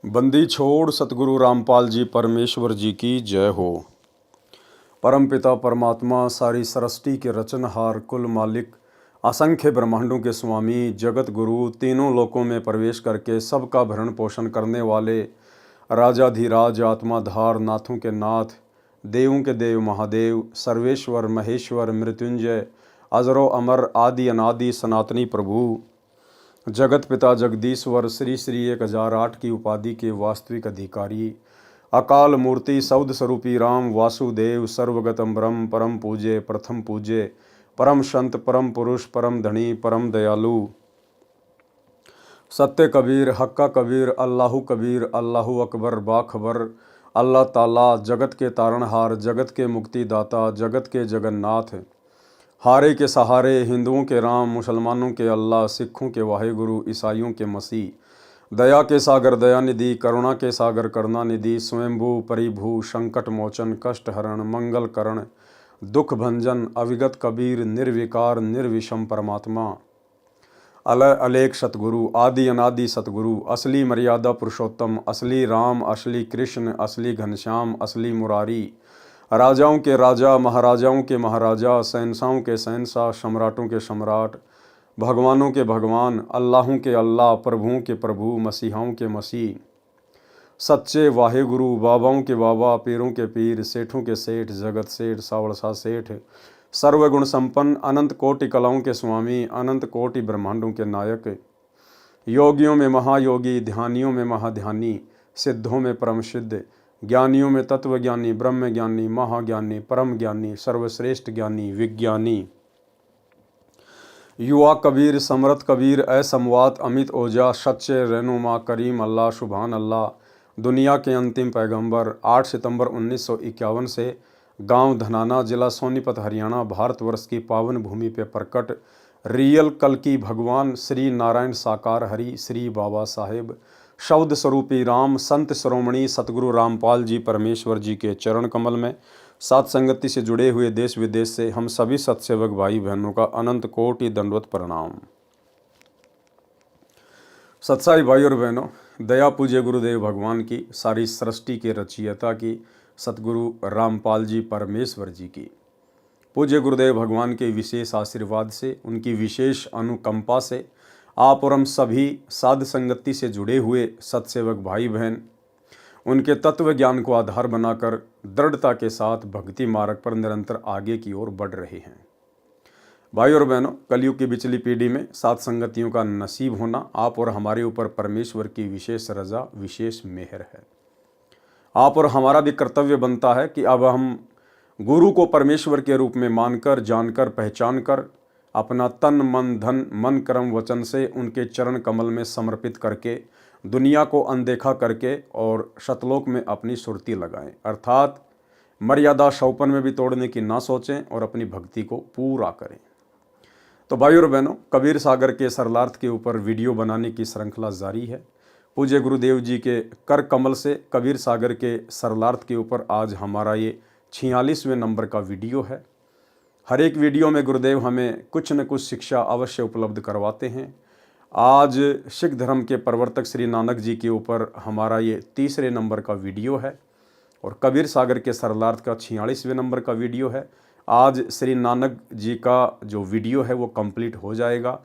बंदी छोड़ सतगुरु रामपाल जी परमेश्वर जी की जय हो। परम पिता परमात्मा सारी सृष्टि के रचनहार कुल मालिक असंख्य ब्रह्मांडों के स्वामी जगत गुरु तीनों लोकों में प्रवेश करके सबका भरण पोषण करने वाले राजाधिराज आत्माधार नाथों के नाथ देवों के देव महादेव सर्वेश्वर महेश्वर मृत्युंजय अजरो अमर आदि अनादि सनातनी प्रभु जगत पिता जगदीश्वर श्री श्री 1008 की उपाधि के वास्तविक अधिकारी अकाल मूर्ति सौद स्वरूपी राम वासुदेव सर्वगतम ब्रह्म परम पूज्य प्रथम पूज्य परम संत परम पुरुष परम धनी परम दयालु सत्य कबीर हक्का कबीर अल्लाहु कबीर अल्लाहु अकबर बाखबर अल्लाह ताला जगत के तारणहार जगत के मुक्तिदाता जगत के जगन्नाथ हारे के सहारे हिंदुओं के राम मुसलमानों के अल्लाह सिखों के वाहेगुरु ईसाइयों के मसीह दया के सागर दयानिधि करुणा के सागर करुणानिधि स्वयंभू परिभू संकट मोचन कष्ट हरण मंगल करण दुख भंजन अविगत कबीर निर्विकार निर्विषम परमात्मा अलय अलेख सतगुरु आदि अनादि सतगुरु असली मर्यादा पुरुषोत्तम असली राम असली कृष्ण असली घनश्याम असली मुरारी राजाओं के राजा महाराजाओं के महाराजा शहंशाहों के शहंशाह सम्राटों के सम्राट भगवानों के भगवान अल्लाहों के अल्लाह प्रभुओं के प्रभु मसीहाओं के मसीह सच्चे वाहेगुरु बाबाओं के बाबा पीरों के पीर सेठों के सेठ जगत सेठ सावड़सा सेठ सर्वगुण संपन्न अनंत कोटि कलाओं के स्वामी अनंत कोटि ब्रह्मांडों के नायक योगियों में महायोगी ध्यानियों में महाध्यानी सिद्धों में परम सिद्ध ज्ञानियों में तत्वज्ञानी ब्रह्म ज्ञानी महाज्ञानी परम ज्ञानी सर्वश्रेष्ठ ज्ञानी विज्ञानी युवा कबीर समरथ कबीर असमवात अमित ओजा सच्चे रहनुमा करीम अल्लाह सुभान अल्लाह दुनिया के अंतिम पैगंबर 8 सितंबर 1951 से गांव धनाना जिला सोनीपत हरियाणा भारतवर्ष की पावन भूमि पे प्रकट रियल कल की भगवान श्री नारायण साकार हरि श्री बाबा साहेब शब्द स्वरूपी राम संत श्रोमणी सतगुरु रामपाल जी परमेश्वर जी के चरण कमल में सात संगति से जुड़े हुए देश विदेश से हम सभी सत्सेवक भाई बहनों का अनंत कोटि दंडवत प्रणाम। सत्साई भाई और बहनों, दया पूज्य गुरुदेव भगवान की सारी सृष्टि के रचयिता की सतगुरु रामपाल जी परमेश्वर जी की पूज्य गुरुदेव भगवान के विशेष आशीर्वाद से उनकी विशेष अनुकंपा से आप और हम सभी साध संगति से जुड़े हुए सत्सेवक भाई बहन उनके तत्व ज्ञान को आधार बनाकर दृढ़ता के साथ भक्ति मार्ग पर निरंतर आगे की ओर बढ़ रहे हैं। भाई और बहनों, कलयुग की बिचली पीढ़ी में साध संगतियों का नसीब होना आप और हमारे ऊपर परमेश्वर की विशेष रजा विशेष मेहर है। आप और हमारा भी कर्तव्य बनता है कि अब हम गुरु को परमेश्वर के रूप में मानकर जानकर पहचान कर अपना तन मन धन मन कर्म वचन से उनके चरण कमल में समर्पित करके दुनिया को अनदेखा करके और शतलोक में अपनी सुरती लगाएं, अर्थात मर्यादा शौपन में भी तोड़ने की ना सोचें और अपनी भक्ति को पूरा करें। तो भाई और बहनों, कबीर सागर के सरलार्थ के ऊपर वीडियो बनाने की श्रृंखला जारी है। पूज्य गुरुदेव जी के कर कमल से कबीर सागर के सरलार्थ के ऊपर आज हमारा ये 46वें नंबर का वीडियो है। हर एक वीडियो में गुरुदेव हमें कुछ न कुछ शिक्षा अवश्य उपलब्ध करवाते हैं। आज सिख धर्म के प्रवर्तक श्री नानक जी के ऊपर हमारा ये 3रे नंबर का वीडियो है और कबीर सागर के सरलार्थ का 46वें नंबर का वीडियो है। आज श्री नानक जी का जो वीडियो है वो कंप्लीट हो जाएगा।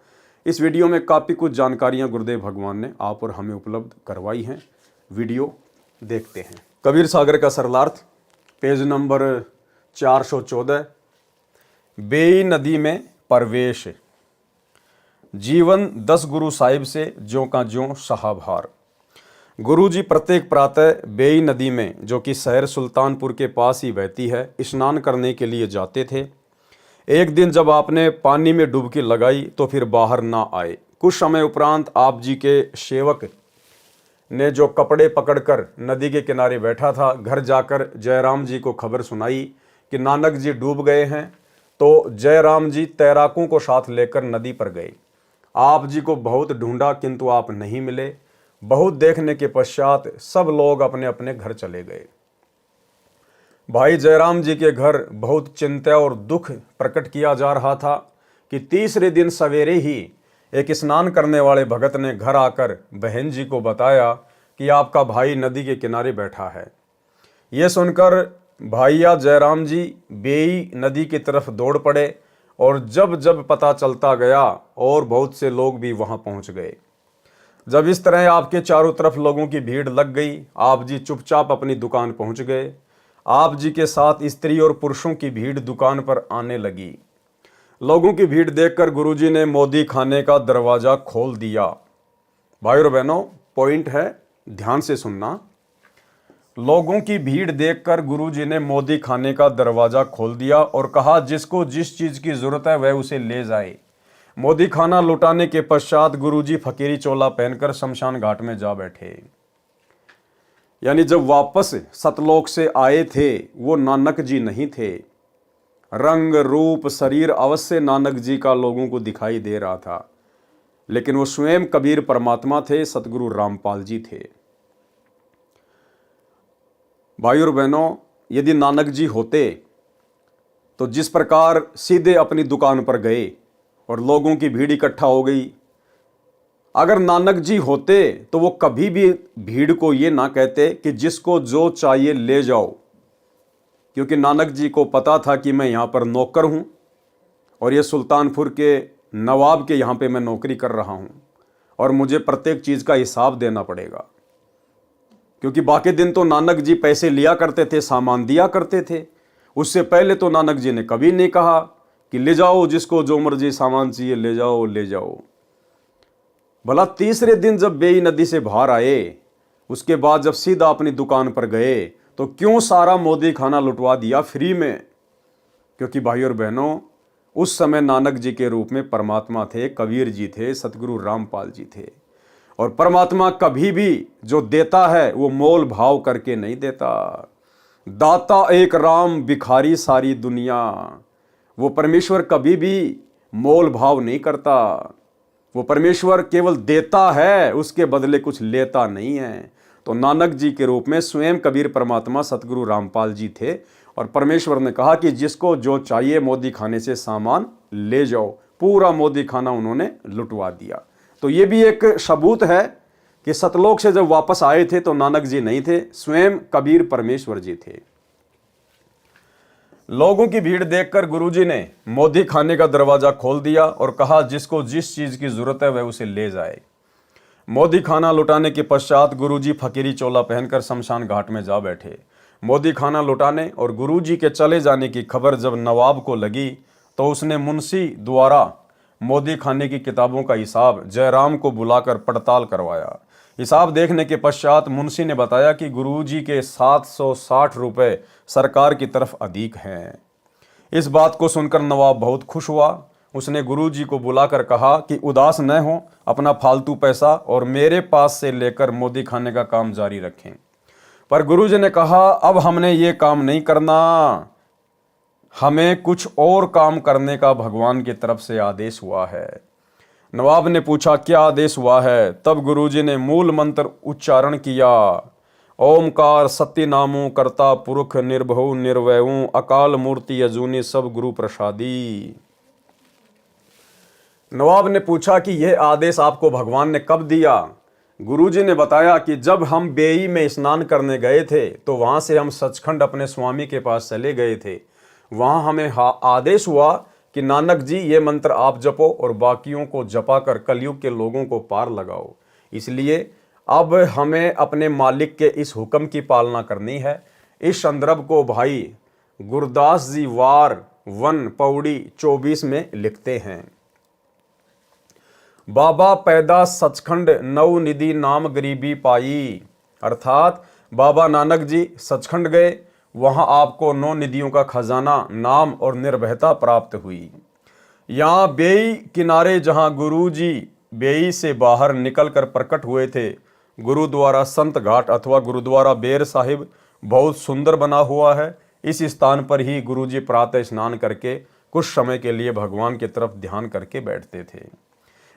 इस वीडियो में काफ़ी कुछ जानकारियाँ गुरुदेव भगवान ने आप और हमें उपलब्ध करवाई हैं। वीडियो देखते हैं। कबीर सागर का सरलार्थ पेज नंबर 414। बेई नदी में प्रवेश जीवन 10 गुरु साहिब से ज्यों का ज्यों सहाभार। गुरु जी प्रत्येक प्रातः बेई नदी में, जो कि शहर सुल्तानपुर के पास ही बहती है, स्नान करने के लिए जाते थे। एक दिन जब आपने पानी में डुबकी लगाई तो फिर बाहर ना आए। कुछ समय उपरांत आप जी के सेवक ने जो कपड़े पकड़कर नदी के किनारे बैठा था, घर जाकर जयराम जी को खबर सुनाई कि नानक जी डूब गए हैं। तो जयराम जी तैराकों को साथ लेकर नदी पर गए। आप जी को बहुत ढूंढा किंतु आप नहीं मिले। बहुत देखने के पश्चात सब लोग अपने अपने घर चले गए। भाई जयराम जी के घर बहुत चिंता और दुख प्रकट किया जा रहा था कि 3रे दिन सवेरे ही एक स्नान करने वाले भगत ने घर आकर बहन जी को बताया कि आपका भाई नदी के किनारे बैठा है। यह सुनकर भाइया जयराम जी बेई नदी की तरफ दौड़ पड़े और जब जब पता चलता गया और बहुत से लोग भी वहां पहुंच गए। जब इस तरह आपके चारों तरफ लोगों की भीड़ लग गई, आप जी चुपचाप अपनी दुकान पहुंच गए। आप जी के साथ स्त्री और पुरुषों की भीड़ दुकान पर आने लगी। लोगों की भीड़ देखकर गुरुजी ने मोदी खाने का दरवाजा खोल दिया। भाई और बहनों, पॉइंट है, ध्यान से सुनना। लोगों की भीड़ देखकर गुरुजी ने मोदी खाने का दरवाजा खोल दिया और कहा, जिसको जिस चीज की जरूरत है वह उसे ले जाए। मोदी खाना लुटाने के पश्चात गुरुजी फकीरी चोला पहनकर शमशान घाट में जा बैठे। यानी जब वापस सतलोक से आए थे वो नानक जी नहीं थे। रंग रूप शरीर अवश्य नानक जी का लोगों को दिखाई दे रहा था, लेकिन वो स्वयं कबीर परमात्मा थे, सतगुरु रामपाल जी थे। भाई और बहनों, यदि नानक जी होते तो जिस प्रकार सीधे अपनी दुकान पर गए और लोगों की भीड़ इकट्ठा हो गई, अगर नानक जी होते तो वो कभी भी भीड़ को ये ना कहते कि जिसको जो चाहिए ले जाओ, क्योंकि नानक जी को पता था कि मैं यहाँ पर नौकर हूँ और ये सुल्तानपुर के नवाब के यहाँ पे मैं नौकरी कर रहा हूँ और मुझे प्रत्येक चीज़ का हिसाब देना पड़ेगा। क्योंकि बाकी दिन तो नानक जी पैसे लिया करते थे, सामान दिया करते थे। उससे पहले तो नानक जी ने कभी नहीं कहा कि ले जाओ, जिसको जो मर्जी सामान चाहिए ले जाओ ले जाओ। भला तीसरे दिन जब बेई नदी से बाहर आए, उसके बाद जब सीधा अपनी दुकान पर गए तो क्यों सारा मोदी खाना लुटवा दिया फ्री में? क्योंकि भाई और बहनों, उस समय नानक जी के रूप में परमात्मा थे, कबीर जी थे, सतगुरु रामपाल जी थे। और परमात्मा कभी भी जो देता है वो मोल भाव करके नहीं देता। दाता एक राम, भिखारी सारी दुनिया। वो परमेश्वर कभी भी मोल भाव नहीं करता। वो परमेश्वर केवल देता है, उसके बदले कुछ लेता नहीं है। तो नानक जी के रूप में स्वयं कबीर परमात्मा सतगुरु रामपाल जी थे और परमेश्वर ने कहा कि जिसको जो चाहिए मोदी खाने से सामान ले जाओ। पूरा मोदी खाना उन्होंने लुटवा दिया। तो ये भी एक सबूत है कि सतलोक से जब वापस आए थे तो नानक जी नहीं थे, स्वयं कबीर परमेश्वर जी थे। लोगों की भीड़ देखकर गुरुजी ने मोदी खाने का दरवाजा खोल दिया और कहा, जिसको जिस चीज की जरूरत है वह उसे ले जाए। मोदी खाना लुटाने के पश्चात गुरुजी फकीरी चोला पहनकर शमशान घाट में जा बैठे। मोदी खाना लुटाने और गुरुजी के चले जाने की खबर जब नवाब को लगी तो उसने मुंशी द्वारा मोदी खाने की किताबों का हिसाब जयराम को बुलाकर पड़ताल करवाया। हिसाब देखने के पश्चात मुंशी ने बताया कि गुरुजी के 760 रुपए सरकार की तरफ अधिक हैं। इस बात को सुनकर नवाब बहुत खुश हुआ। उसने गुरुजी को बुलाकर कहा कि उदास न हो, अपना फालतू पैसा और मेरे पास से लेकर मोदी खाने का काम जारी रखें। पर गुरुजी ने कहा, अब हमने ये काम नहीं करना, हमें कुछ और काम करने का भगवान की तरफ से आदेश हुआ है। नवाब ने पूछा, क्या आदेश हुआ है? तब गुरुजी ने मूल मंत्र उच्चारण किया, ओमकार सत्य नामु कर्ता पुरुष निर्भउ निर्वयु अकाल मूर्ति अजूनी सब गुरु प्रसादी। नवाब ने पूछा कि यह आदेश आपको भगवान ने कब दिया? गुरुजी ने बताया कि जब हम बेई में स्नान करने गए थे तो वहां से हम सचखंड अपने स्वामी के पास चले गए थे। वहां हमें आदेश हुआ कि नानक जी ये मंत्र आप जपो और बाकियों को जपा कर कलयुग के लोगों को पार लगाओ। इसलिए अब हमें अपने मालिक के इस हुक्म की पालना करनी है। इस संदर्भ को भाई गुरदास जी वार 1 पौड़ी 24 में लिखते हैं। बाबा पैदा सचखंड नौ निधि नाम गरीबी पाई। अर्थात बाबा नानक जी सचखंड गए, वहां आपको 9 निधियों का खजाना, नाम और निर्भयता प्राप्त हुई। यहाँ बेई किनारे जहां गुरु जी बेई से बाहर निकलकर प्रकट हुए थे, गुरुद्वारा संत घाट अथवा गुरुद्वारा बेर साहिब बहुत सुंदर बना हुआ है। इस स्थान पर ही गुरु जी प्रातः स्नान करके कुछ समय के लिए भगवान की तरफ ध्यान करके बैठते थे।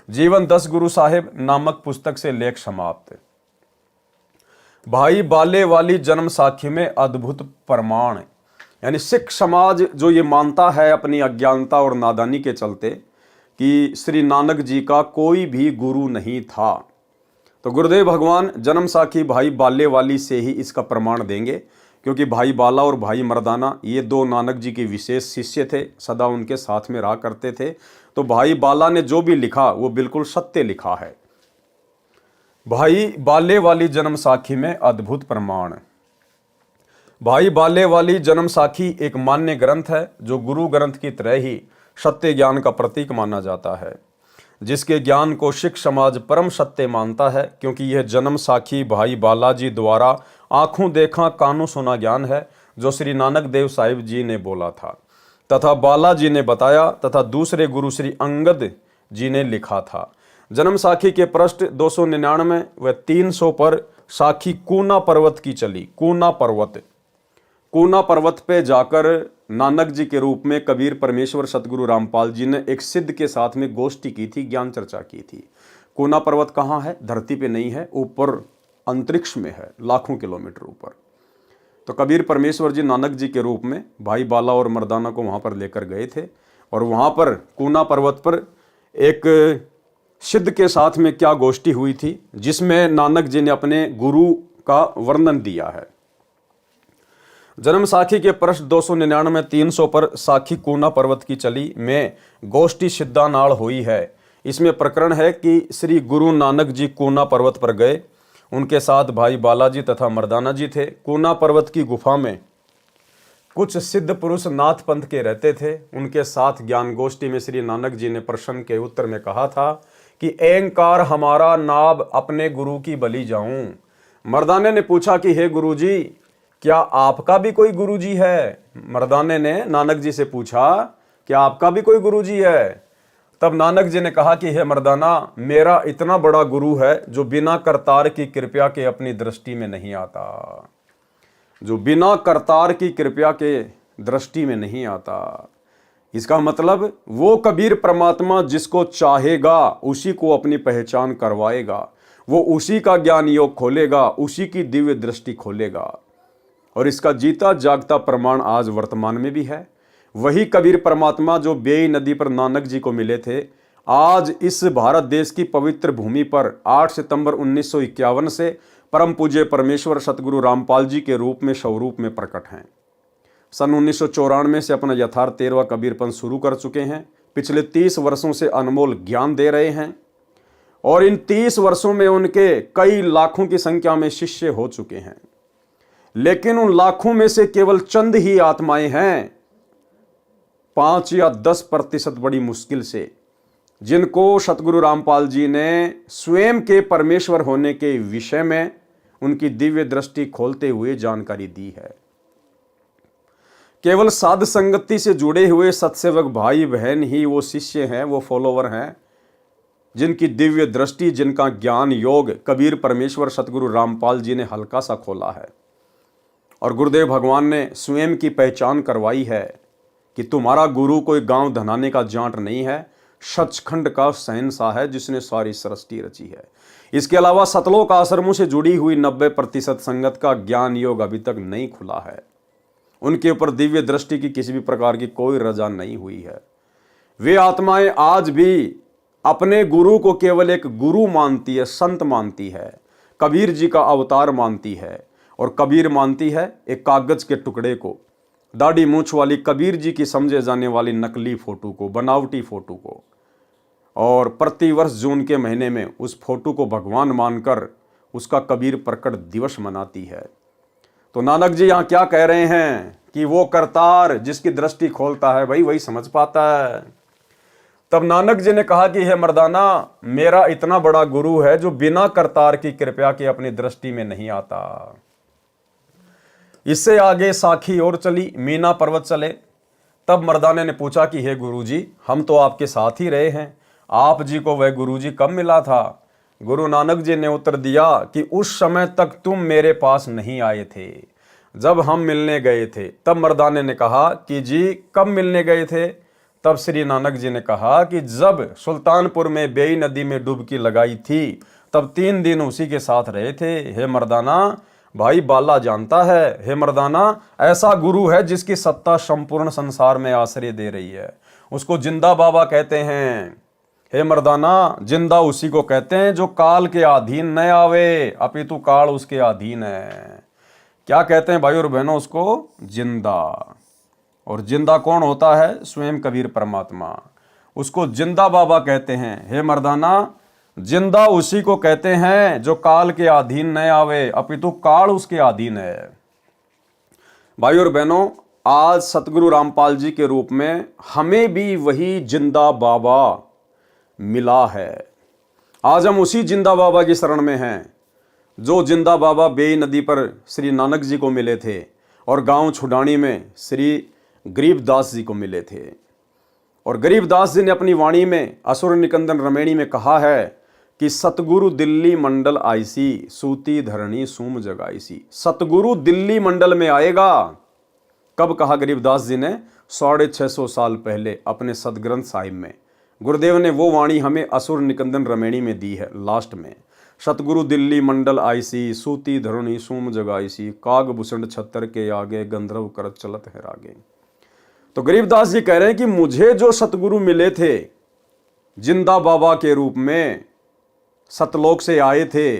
जीवन 10 गुरु साहिब नामक पुस्तक से लेख समाप्त। भाई बाले वाली जन्म साखी में अद्भुत प्रमाण, यानी सिख समाज जो ये मानता है अपनी अज्ञानता और नादानी के चलते कि श्री नानक जी का कोई भी गुरु नहीं था, तो गुरुदेव भगवान जन्म साखी भाई बाले वाली से ही इसका प्रमाण देंगे, क्योंकि भाई बाला और भाई मर्दाना ये दो नानक जी के विशेष शिष्य थे, सदा उनके साथ में रहा करते थे। तो भाई बाला ने जो भी लिखा वो बिल्कुल सत्य लिखा है। भाई बाले वाली जन्म साखी में अद्भुत प्रमाण। भाई बाले वाली जन्म साखी एक मान्य ग्रंथ है जो गुरु ग्रंथ की तरह ही सत्य ज्ञान का प्रतीक माना जाता है, जिसके ज्ञान को सिख समाज परम सत्य मानता है, क्योंकि यह जन्म साखी भाई बालाजी द्वारा आंखों देखा कानों सुना ज्ञान है जो श्री नानक देव साहिब जी ने बोला था तथा बालाजी ने बताया तथा दूसरे गुरु श्री अंगद जी ने लिखा था। जन्म साखी के पृष्ठ 299 व 300 पर साखी कूना पर्वत की चली। कूना पर्वत पे जाकर नानक जी के रूप में कबीर परमेश्वर सतगुरु रामपाल जी ने एक सिद्ध के साथ में गोष्ठी की थी, ज्ञान चर्चा की थी। कूना पर्वत कहाँ है? धरती पे नहीं है, ऊपर अंतरिक्ष में है, लाखों किलोमीटर ऊपर। तो कबीर परमेश्वर जी नानक जी के रूप में भाई बाला और मर्दाना को वहाँ पर लेकर गए थे, और वहाँ पर कूना पर्वत पर एक सिद्ध के साथ में क्या गोष्ठी हुई थी, जिसमें नानक जी ने अपने गुरु का वर्णन दिया है। जन्म साखी के पृष्ठ 299 300 पर साखी कूना पर्वत की चली में गोष्ठी सिद्धानाल हुई है। इसमें प्रकरण है कि श्री गुरु नानक जी कूना पर्वत पर गए, उनके साथ भाई बालाजी तथा मर्दाना जी थे। कूना पर्वत की गुफा में कुछ सिद्ध पुरुष नाथ पंथ के रहते थे। उनके साथ ज्ञान गोष्ठी में श्री नानक जी ने प्रश्न के उत्तर में कहा था कि अहंकार हमारा नाभ अपने गुरु की बलि जाऊं। मर्दाने ने पूछा कि हे गुरु जी, क्या आपका भी कोई गुरुजी है? मर्दाने ने नानक जी से पूछा, क्या आपका भी कोई गुरुजी है? तब नानक जी ने कहा कि हे मर्दाना, मेरा इतना बड़ा गुरु है जो बिना करतार की कृपा के अपनी दृष्टि में नहीं आता, जो बिना करतार की कृपा के दृष्टि में नहीं आता। इसका मतलब वो कबीर परमात्मा जिसको चाहेगा उसी को अपनी पहचान करवाएगा, वो उसी का ज्ञान योग खोलेगा, उसी की दिव्य दृष्टि खोलेगा। और इसका जीता जागता प्रमाण आज वर्तमान में भी है। वही कबीर परमात्मा जो बेई नदी पर नानक जी को मिले थे, आज इस भारत देश की पवित्र भूमि पर 8 सितंबर 1951 से परम पूज्य परमेश्वर सतगुरु रामपाल जी के रूप में स्वरूप में प्रकट हैं। सन 1994 से अपना यथार्थ 13वां कबीरपंथ शुरू कर चुके हैं। पिछले 30 वर्षों से अनमोल ज्ञान दे रहे हैं, और इन 30 वर्षों में उनके कई लाखों की संख्या में शिष्य हो चुके हैं। लेकिन उन लाखों में से केवल चंद ही आत्माएं हैं, 5 या 10% बड़ी मुश्किल से, जिनको सतगुरु रामपाल जी ने स्वयं के परमेश्वर होने के विषय में उनकी दिव्य दृष्टि खोलते हुए जानकारी दी है। केवल साध संगति से जुड़े हुए सत्सेवक भाई बहन ही वो शिष्य हैं, वो फॉलोवर हैं, जिनकी दिव्य दृष्टि, जिनका ज्ञान योग कबीर परमेश्वर सतगुरु रामपाल जी ने हल्का सा खोला है। और गुरुदेव भगवान ने स्वयं की पहचान करवाई है कि तुम्हारा गुरु कोई गांव धनाने का जांट नहीं है, सचखंड का शहंशाह है जिसने सारी सृष्टि रची है। इसके अलावा सतलोक आश्रमों से जुड़ी हुई 90% संगत का ज्ञान योग अभी तक नहीं खुला है। उनके ऊपर दिव्य दृष्टि की किसी भी प्रकार की कोई रजा नहीं हुई है। वे आत्माएं आज भी अपने गुरु को केवल एक गुरु मानती है, संत मानती है, कबीर जी का अवतार मानती है, और कबीर मानती है एक कागज के टुकड़े को, दाढ़ी मूंछ वाली कबीर जी की समझे जाने वाली नकली फोटो को, बनावटी फोटो को, और प्रतिवर्ष जून के महीने में उस फोटो को भगवान मानकर उसका कबीर प्रकट दिवस मनाती है। तो नानक जी यहाँ क्या कह रहे हैं कि वो करतार जिसकी दृष्टि खोलता है भाई वही समझ पाता है। तब नानक जी ने कहा कि हे मर्दाना, मेरा इतना बड़ा गुरु है जो बिना करतार की कृपा के अपनी दृष्टि में नहीं आता। इससे आगे साखी और चली, मीना पर्वत चले। तब मर्दाने ने पूछा कि हे गुरुजी, हम तो आपके साथ ही रहे हैं, आप जी को वह गुरुजी कब मिला था? गुरु नानक जी ने उत्तर दिया कि उस समय तक तुम मेरे पास नहीं आए थे, जब हम मिलने गए थे। तब मर्दाने ने कहा कि जी कब मिलने गए थे? तब श्री नानक जी ने कहा कि जब सुल्तानपुर में बेई नदी में डुबकी लगाई थी तब 3 दिन उसी के साथ रहे थे। हे मर्दाना, भाई बाला जानता है, हे मर्दाना, ऐसा गुरु है जिसकी सत्ता संपूर्ण संसार में आश्रय दे रही है, उसको जिंदा बाबा कहते हैं। हे मर्दाना, जिंदा उसी को कहते हैं जो काल के अधीन न आवे, अपितु काल उसके अधीन है। क्या कहते हैं भाई और बहनों उसको? जिंदा। और जिंदा कौन होता है? स्वयं कबीर परमात्मा। उसको जिंदा बाबा कहते हैं। हे मर्दाना, जिंदा उसी को कहते हैं जो काल के अधीन न आवे, अपितु काल उसके अधीन है। भाई और बहनों, आज सतगुरु रामपाल जी के रूप में हमें भी वही जिंदा बाबा मिला है। आज हम उसी जिंदा बाबा की शरण में हैं जो जिंदा बाबा बेई नदी पर श्री नानक जी को मिले थे और गांव छुडानी में श्री गरीबदास जी को मिले थे। और गरीबदास जी ने अपनी वाणी में असुर निकंदन रमेणी में कहा है कि सतगुरु दिल्ली मंडल आईसी, सूती धरणी सूम जगाईसी। सतगुरु दिल्ली मंडल में आएगा। कब कहा गरीबदास जी ने? 650 साल पहले अपने सदग्रंथ साहिब में। गुरुदेव ने वो वाणी हमें असुर निकंदन रमेणी में दी है लास्ट में। सतगुरु दिल्ली मंडल आईसी, सूती धरणी सूम जगाईसी, काग भूषण छत्तर के आगे, गंधर्व करत चलत है रागे। तो गरीबदास जी कह रहे हैं कि मुझे जो सतगुरु मिले थे जिंदा बाबा के रूप में, सतलोक से आए थे,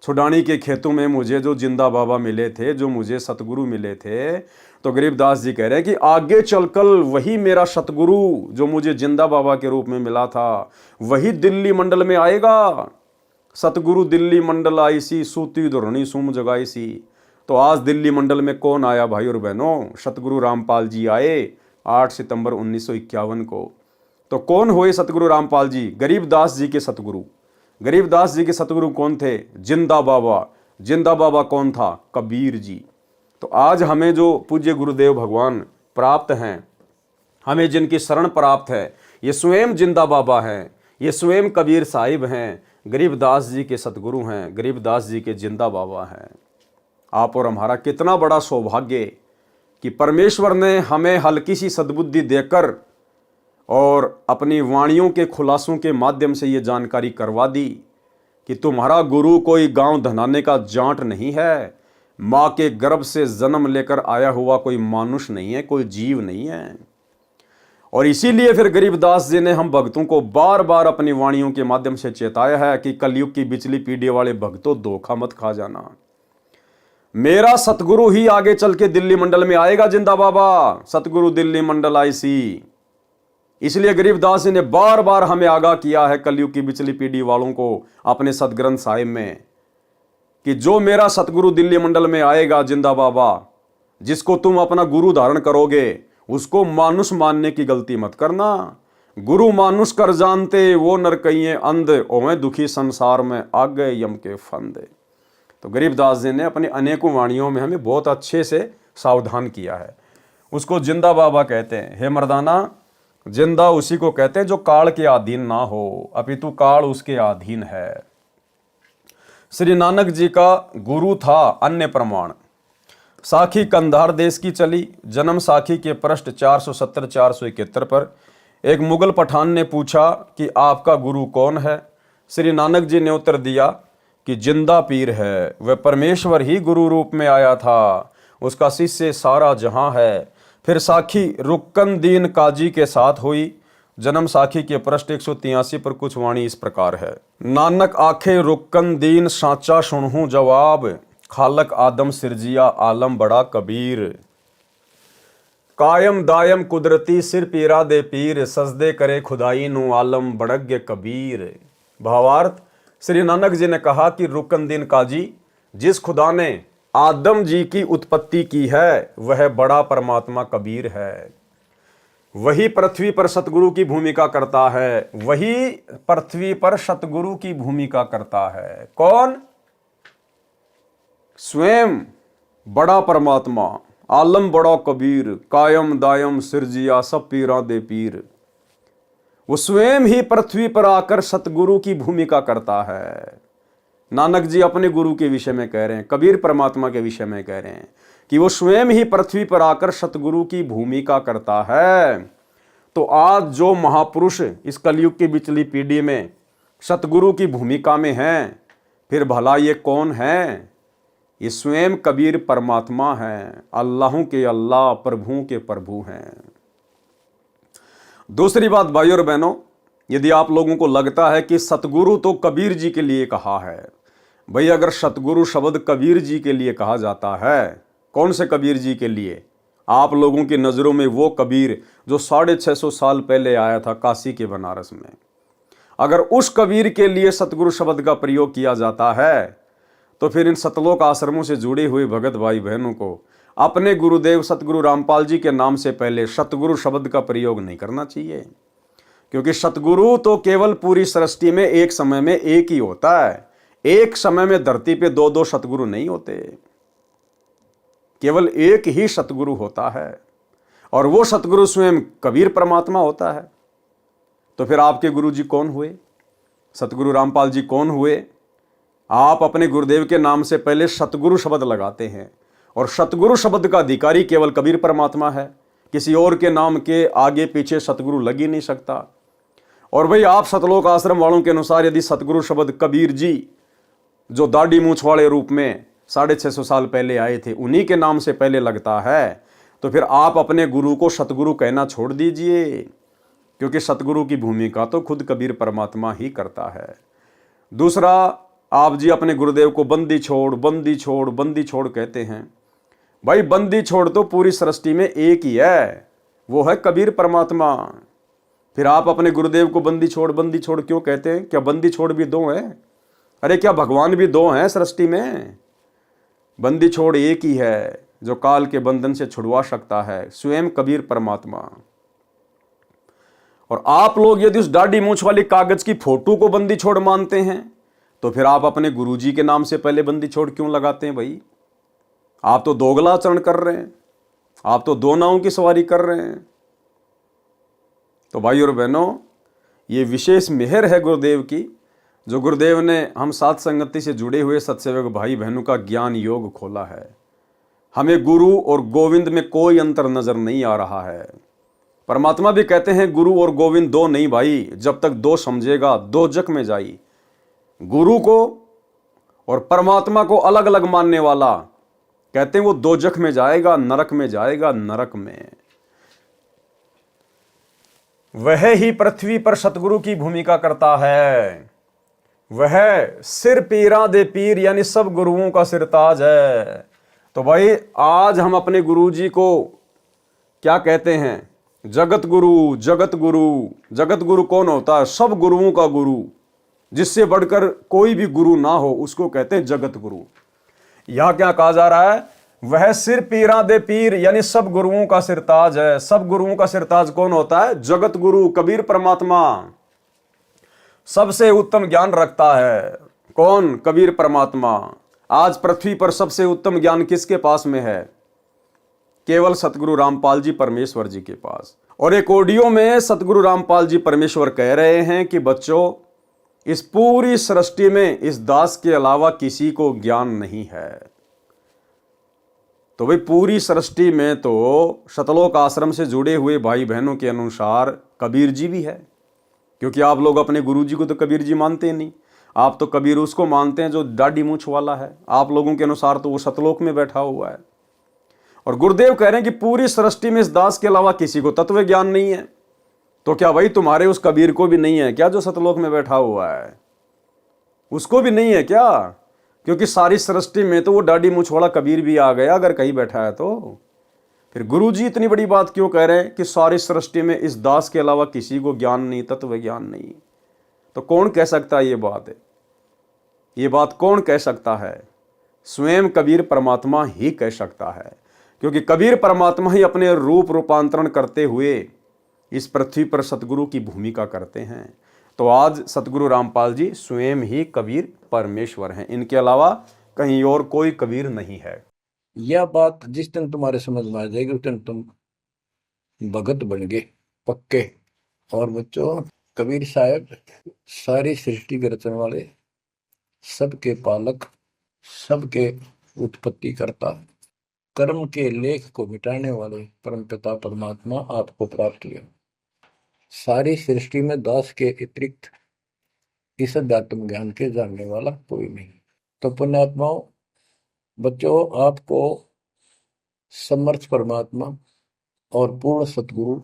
छुडानी के खेतों में मुझे जो जिंदा बाबा मिले थे, जो मुझे सतगुरु मिले थे, तो गरीबदास जी कह रहे हैं कि आगे चलकर वही मेरा सतगुरु जो मुझे जिंदा बाबा के रूप में मिला था, वही दिल्ली मंडल में आएगा। सतगुरु दिल्ली मंडल आईसी, सूती धरणी सूम जगाईसी। तो आज दिल्ली मंडल में कौन आया भाई और बहनों? सतगुरु रामपाल जी आए 8 सितंबर 1951 को। तो कौन हुए सतगुरु रामपाल जी? गरीबदास जी के सतगुरु। गरीबदास जी के सतगुरु कौन थे? जिंदा बाबा। जिंदा बाबा कौन था? कबीर जी। तो आज हमें जो पूज्य गुरुदेव भगवान प्राप्त हैं, हमें जिनकी शरण प्राप्त है, ये स्वयं जिंदा बाबा हैं, ये स्वयं कबीर साहिब हैं, गरीबदास जी के सतगुरु हैं, गरीबदास जी के जिंदा बाबा हैं। आप और हमारा कितना बड़ा सौभाग्य कि परमेश्वर ने हमें हल्की सी सद्बुद्धि देकर और अपनी वाणियों के खुलासों के माध्यम से ये जानकारी करवा दी कि तुम्हारा गुरु कोई गांव धनाने का जांट नहीं है, माँ के गर्भ से जन्म लेकर आया हुआ कोई मानुष नहीं है, कोई जीव नहीं है। और इसीलिए फिर गरीबदास जी ने हम भक्तों को बार बार अपनी वाणियों के माध्यम से चेताया है कि कलयुग की बिचली पीढ़ी वाले भक्तों, धोखा मत खा जाना। मेरा सतगुरु ही आगे चल के दिल्ली मंडल में आएगा, जिंदा बाबा, सतगुरु दिल्ली मंडल आईसी। इसलिए गरीबदास जी ने बार बार हमें आगाह किया है कलयुग की बिचली पीढ़ी वालों को अपने सदग्रंथ साहिब में कि जो मेरा सतगुरु दिल्ली मंडल में आएगा, जिंदा बाबा, जिसको तुम अपना गुरु धारण करोगे, उसको मानुष मानने की गलती मत करना। गुरु मानुष कर जानते, वो नरकइये अंध, ओवे दुखी संसार में आगे यम के फंदे। तो गरीबदास जी ने अपनी अनेकों वाणियों में हमें बहुत अच्छे से सावधान किया है। उसको जिंदा बाबा कहते हैं। हे मर्दाना, जिंदा उसी को कहते हैं जो काल के अधीन ना हो, अपितु काल उसके अधीन है। श्री नानक जी का गुरु था अन्य प्रमाण। साखी कंधार देश की चली। जन्म साखी के पृष्ठ 470-471 पर एक मुगल पठान ने पूछा कि आपका गुरु कौन है? श्री नानक जी ने उत्तर दिया कि जिंदा पीर है, वह परमेश्वर ही गुरु रूप में आया था, उसका शिष्य सारा जहां है। फिर साखी रुक्कनदीन काजी के साथ हुई। जन्म साखी के पृष्ठ 183 पर कुछ वाणी इस प्रकार है। नानक आखे रुक्कनदीन साचा सुनहूं जवाब, खालक आदम सिरजिया आलम बड़ा कबीर। कायम दायम कुदरती सिर पीरा दे पीर, सजदे करे खुदाई नु आलम बड़ग्य कबीर। भावार्थ, श्री नानक जी ने कहा कि रुक्कनदीन काजी, जिस खुदा ने आदम जी की उत्पत्ति की है, वह बड़ा परमात्मा कबीर है। वही पृथ्वी पर सतगुरु की भूमिका करता है, वही पृथ्वी पर सतगुरु की भूमिका करता है। कौन? स्वयं बड़ा परमात्मा, आलम बड़ा कबीर, कायम दायम सिरजिया सब पीरा दे पीर। वो स्वयं ही पृथ्वी पर आकर सतगुरु की भूमिका करता है। नानक जी अपने गुरु के विषय में कह रहे हैं, कबीर परमात्मा के विषय में कह रहे हैं कि वो स्वयं ही पृथ्वी पर आकर सतगुरु की भूमिका करता है। तो आज जो महापुरुष इस कलयुग की बिचली पीढ़ी में सतगुरु की भूमिका में हैं, फिर भला ये कौन है? ये स्वयं कबीर परमात्मा है, अल्लाहों के अल्लाह, प्रभुओं के प्रभु हैं। दूसरी बात भाइयों और बहनों, यदि आप लोगों को लगता है कि सतगुरु तो कबीर जी के लिए कहा है, भाई अगर सतगुरु शब्द कबीर जी के लिए कहा जाता है, कौन से कबीर जी के लिए? आप लोगों की नज़रों में वो कबीर जो 650 साल पहले आया था काशी के बनारस में, अगर उस कबीर के लिए सतगुरु शब्द का प्रयोग किया जाता है, तो फिर इन सतलोक आश्रमों से जुड़े हुए भगत भाई बहनों को अपने गुरुदेव सतगुरु रामपाल जी के नाम से पहले सतगुरु शब्द का प्रयोग नहीं करना चाहिए, क्योंकि सतगुरु तो केवल पूरी सृष्टि में एक समय में एक ही होता है। एक समय में धरती पे दो दो सतगुरु नहीं होते, केवल एक ही सतगुरु होता है, और वो सतगुरु स्वयं कबीर परमात्मा होता है। तो फिर आपके गुरु जी कौन हुए? सतगुरु रामपाल जी कौन हुए? आप अपने गुरुदेव के नाम से पहले सतगुरु शब्द लगाते हैं, और सतगुरु शब्द का अधिकारी केवल कबीर परमात्मा है, किसी और के नाम के आगे पीछे सतगुरु लग ही नहीं सकता। और भाई आप सतलोक आश्रम वालों के अनुसार यदि सतगुरु शब्द कबीर जी जो दाढ़ी मूछ वाले रूप में 650 साल पहले आए थे उन्हीं के नाम से पहले लगता है, तो फिर आप अपने गुरु को सतगुरु कहना छोड़ दीजिए, क्योंकि सतगुरु की भूमिका तो खुद कबीर परमात्मा ही करता है। दूसरा, आप जी अपने गुरुदेव को बंदी छोड़ बंदी छोड़ बंदी छोड़ कहते हैं। भाई बंदी छोड़ तो पूरी सृष्टि में एक ही है, वो है कबीर परमात्मा। फिर आप अपने गुरुदेव को बंदी छोड़ क्यों कहते हैं? क्या बंदी छोड़ भी दो हैं? अरे क्या भगवान भी दो हैं सृष्टि में? बंदी छोड़ एक ही है जो काल के बंधन से छुड़वा सकता है, स्वयं कबीर परमात्मा। और आप लोग यदि उस दाढ़ी मूछ वाली कागज की फोटो को बंदी छोड़ मानते हैं, तो फिर आप अपने गुरुजी के नाम से पहले बंदी छोड़ क्यों लगाते हैं? भाई आप तो दोगला आचरण कर रहे हैं, आप तो दो नावों की सवारी कर रहे हैं। तो भाई और बहनों, ये विशेष मेहर है गुरुदेव की, जो गुरुदेव ने हम साथ संगति से जुड़े हुए सत्सेवक भाई बहनों का ज्ञान योग खोला है। हमें गुरु और गोविंद में कोई अंतर नजर नहीं आ रहा है। परमात्मा भी कहते हैं गुरु और गोविंद दो नहीं भाई, जब तक दो समझेगा दो जग में जाई। गुरु को और परमात्मा को अलग अलग मानने वाला, कहते हैं वो दो जग में जाएगा, नरक में जाएगा, नरक में। वह ही पृथ्वी पर सतगुरु की भूमिका करता है, वह सिर पीरा दे पीर, यानी सब गुरुओं का सिरताज है। तो भाई आज हम अपने गुरु जी को क्या कहते हैं? जगत गुरु। जगत गुरु, जगत गुरु कौन होता है? सब गुरुओं का गुरु, जिससे बढ़कर कोई भी गुरु ना हो उसको कहते हैं जगत गुरु। यहां क्या कहा जा रहा है? वह सिर पीरा दे पीर, यानी सब गुरुओं का सिरताज है। सब गुरुओं का सिरताज कौन होता है? जगत गुरु, कबीर परमात्मा। सबसे उत्तम ज्ञान रखता है कौन? कबीर परमात्मा। आज पृथ्वी पर सबसे उत्तम ज्ञान किसके पास में है? केवल सतगुरु रामपाल जी परमेश्वर जी के पास। और एक ऑडियो में सतगुरु रामपाल जी परमेश्वर कह रहे हैं कि बच्चों, इस पूरी सृष्टि में इस दास के अलावा किसी को ज्ञान नहीं है। तो भाई पूरी सृष्टि में तो सतलोक आश्रम से जुड़े हुए भाई बहनों के अनुसार कबीर जी भी है, क्योंकि आप लोग अपने गुरु जी को तो कबीर जी मानते नहीं। आप तो कबीर उसको मानते हैं जो दाढ़ी मूछ वाला है। आप लोगों के अनुसार तो वो सतलोक में बैठा हुआ है। और गुरुदेव कह रहे हैं कि पूरी सृष्टि में इस दास के अलावा किसी को तत्व ज्ञान नहीं है। तो क्या भाई तुम्हारे उस कबीर को भी नहीं है क्या जो सतलोक में बैठा हुआ है? उसको भी नहीं है क्या? क्योंकि सारी सृष्टि में तो वो दाढ़ी मूछ वाला कबीर भी आ गया अगर कहीं बैठा है तो। फिर गुरु जी इतनी बड़ी बात क्यों कह रहे हैं कि सारी सृष्टि में इस दास के अलावा किसी को ज्ञान नहीं, तत्व ज्ञान नहीं? तो कौन कह सकता है ये बात है? ये बात कौन कह सकता है? स्वयं कबीर परमात्मा ही कह सकता है, क्योंकि कबीर परमात्मा ही अपने रूप रूपांतरण करते हुए इस पृथ्वी पर सतगुरु की भूमिका करते हैं। तो आज सतगुरु रामपाल जी स्वयं ही कबीर परमेश्वर हैं, इनके अलावा कहीं और कोई कबीर नहीं है। यह बात जिस दिन तुम्हारे समझ में आ जाएगी उस दिन तुम भगत बन गए पक्के। और बच्चों, कबीर साहब सारी सृष्टि के रचने वाले, सबके पालक, सबके उत्पत्ति करता, कर्म के लेख को मिटाने वाले परमपिता परमात्मा आपको प्राप्त हुए। सारी सृष्टि में दास के अतिरिक्त इस अध्यात्म ज्ञान के जानने वाला कोई नहीं। तो पुण्यात्माओं, बच्चों, आपको समर्थ परमात्मा और पूर्ण सतगुरु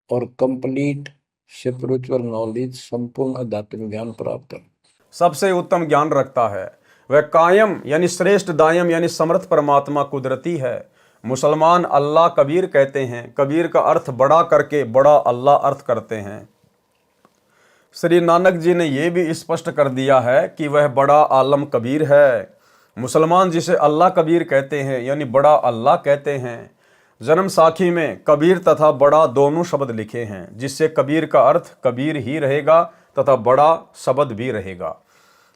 और कंप्लीट स्पिरिचुअल नॉलेज, संपूर्ण आध्यात्मिक ज्ञान प्राप्त है। सबसे उत्तम ज्ञान रखता है। वह कायम यानी श्रेष्ठ दायम यानी समर्थ परमात्मा कुदरती है। मुसलमान अल्लाह कबीर कहते हैं। कबीर का अर्थ बड़ा करके बड़ा अल्लाह अर्थ करते हैं। श्री नानक जी ने यह भी स्पष्ट कर दिया है कि वह बड़ा आलम कबीर है। मुसलमान जिसे अल्लाह कबीर कहते हैं यानी बड़ा अल्लाह कहते हैं। जन्म साखी में कबीर तथा बड़ा दोनों शब्द लिखे हैं, जिससे कबीर का अर्थ कबीर ही रहेगा तथा बड़ा शब्द भी रहेगा।